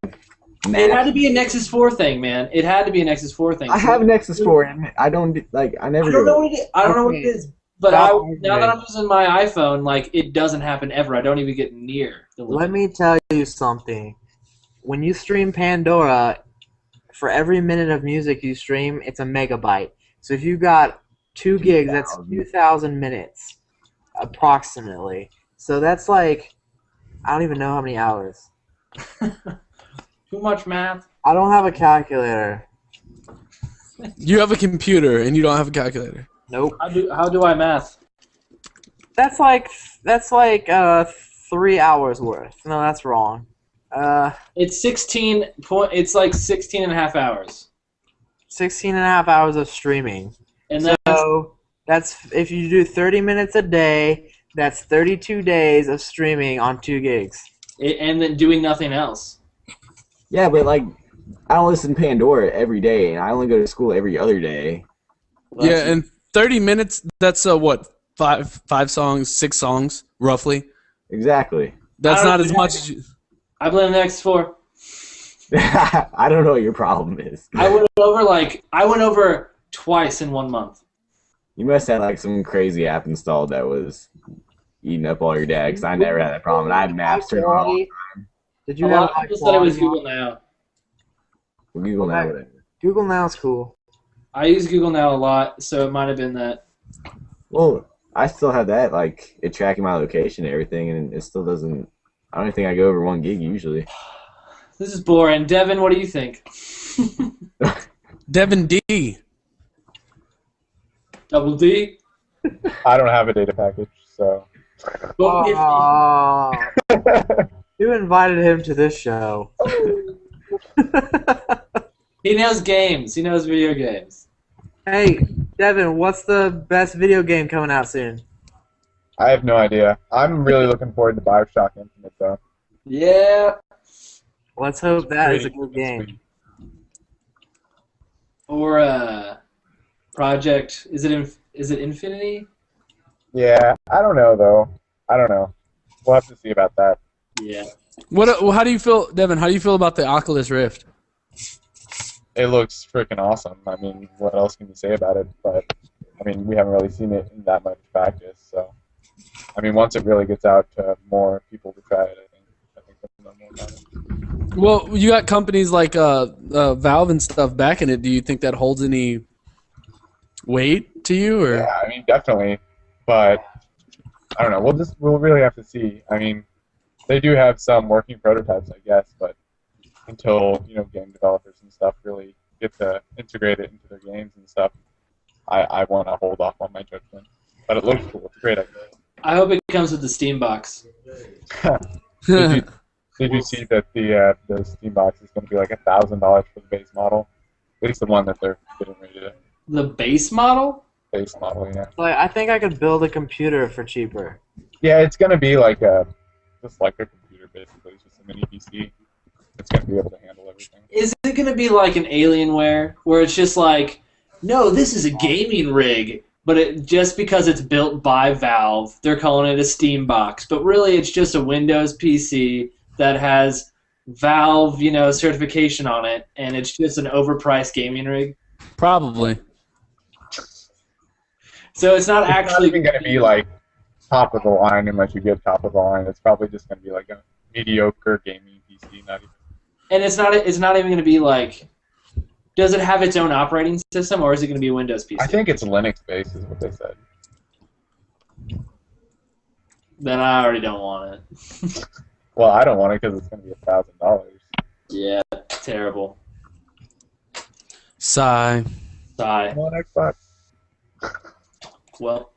It had to be a Nexus 4 thing, man. It had to be a Nexus 4 thing. I have a Nexus 4, and I don't like. I never. I don't know what it is. I don't know what it is. But now that I'm using my iPhone, like it doesn't happen ever. I don't even get near the limit. Let me tell you something. When you stream Pandora, for every minute of music you stream, it's a megabyte. So if you got 2 gigs, that's 2,000 minutes, approximately. So that's like, I don't even know how many hours. Too much math. I don't have a calculator. You have a computer and you don't have a calculator. Nope. How do I math? That's like 3 hours worth. No, that's wrong. It's 16 and a half hours. 16 and a half hours of streaming. And that's if you do 30 minutes a day, that's 32 days of streaming on 2 gigs. And then doing nothing else. Yeah, but like, I don't listen to Pandora every day, and I only go to school every other day. Well, Yeah, and 30 minutes, that's what, five songs, 6 songs, roughly? Exactly. That's not as much as you... I blame the Nexus 4. I don't know what your problem is. I went over twice in 1 month. You must have like some crazy app installed that was eating up all your data, because I never had that problem. And I have maps turned on all the time. Did you A have lot of people said it was Google Now. Well, Google Now, whatever. Google Now's cool. I use Google Now a lot, so it might have been that. Well, I still have that, like, it tracking my location and everything, and it still doesn't. I don't think I go over 1 gig usually. This is boring. Devin, what do you think? Devin D. Double D? I don't have a data package, so. Well, You invited him to this show. he knows games. He knows video games. Hey, Devin, what's the best video game coming out soon? I have no idea. I'm really looking forward to Bioshock Infinite, though. Yeah. Let's hope that is a good game. Or Project. Is it Infinity? Yeah, I don't know, though. I don't know. We'll have to see about that. Yeah. How do you feel, Devin, how do you feel about the Oculus Rift? It looks freaking awesome. I mean, what else can you say about it? But, I mean, we haven't really seen it in that much practice, so. I mean, once it really gets out to more people to try it, I think we'll know more about it. Well, you got companies like Valve and stuff backing it. Do you think that holds any weight to you? Or? Yeah, I mean, definitely. But, I don't know. We'll really have to see. I mean, they do have some working prototypes, I guess, but until, you know, game developers and stuff really get to integrate it into their games and stuff, I want to hold off on my judgment. But it looks cool. It's a great idea. I hope it comes with the Steam box. Did you see that the Steam box is going to be like $1,000 for the base model? At least the one that they're getting ready to The base model? base model, yeah. Like, I think I could build a computer for cheaper. Yeah, it's going to be like just like a computer basically. It's just a mini PC. It's going to be able to handle everything. Is it going to be like an Alienware, where it's just like, no, this is a gaming rig, but just because it's built by Valve, they're calling it a Steam box, but really it's just a Windows PC that has Valve, you know, certification on it, and it's just an overpriced gaming rig? Probably. So it's not It's actually not even going to be like top of the line unless you get top of the line. It's probably just going to be like a mediocre gaming PC. Not even. And it's not even going to be like. Does it have its own operating system, or is it going to be a Windows PC? I think it's Linux based, is what they said. Then I already don't want it. Well, I don't want it because it's going to be $1,000. Yeah, terrible. Sigh. Sigh. Come on, Xbox. Well,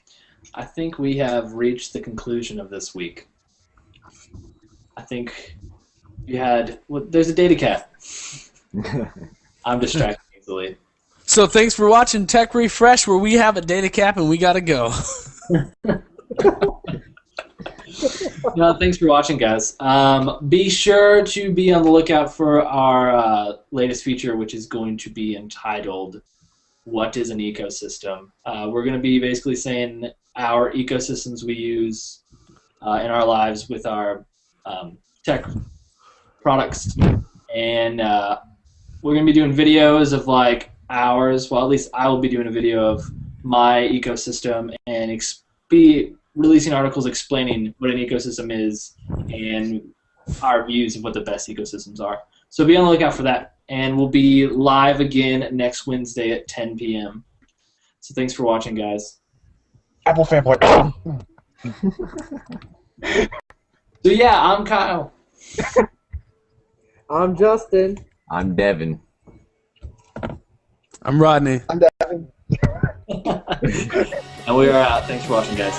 I think we have reached the conclusion of this week. I think you had. Well, there's a data cat. I'm distracted easily. So thanks for watching Tech Refresh, where we have a data cap and we gotta go. No, thanks for watching, guys. Be sure to be on the lookout for our latest feature, which is going to be entitled "What is an Ecosystem?" We're going to be basically saying our ecosystems we use in our lives with our tech products, and we're going to be doing videos of like ours. Well, at least I will be doing a video of my ecosystem and be releasing articles explaining what an ecosystem is and our views of what the best ecosystems are. So be on the lookout for that. And we'll be live again next Wednesday at 10 p.m. So thanks for watching, guys. Apple fanboy. So yeah, I'm Kyle. I'm Justin. I'm Devin. I'm Rodney. I'm Devin. And we are out. Thanks for watching, guys.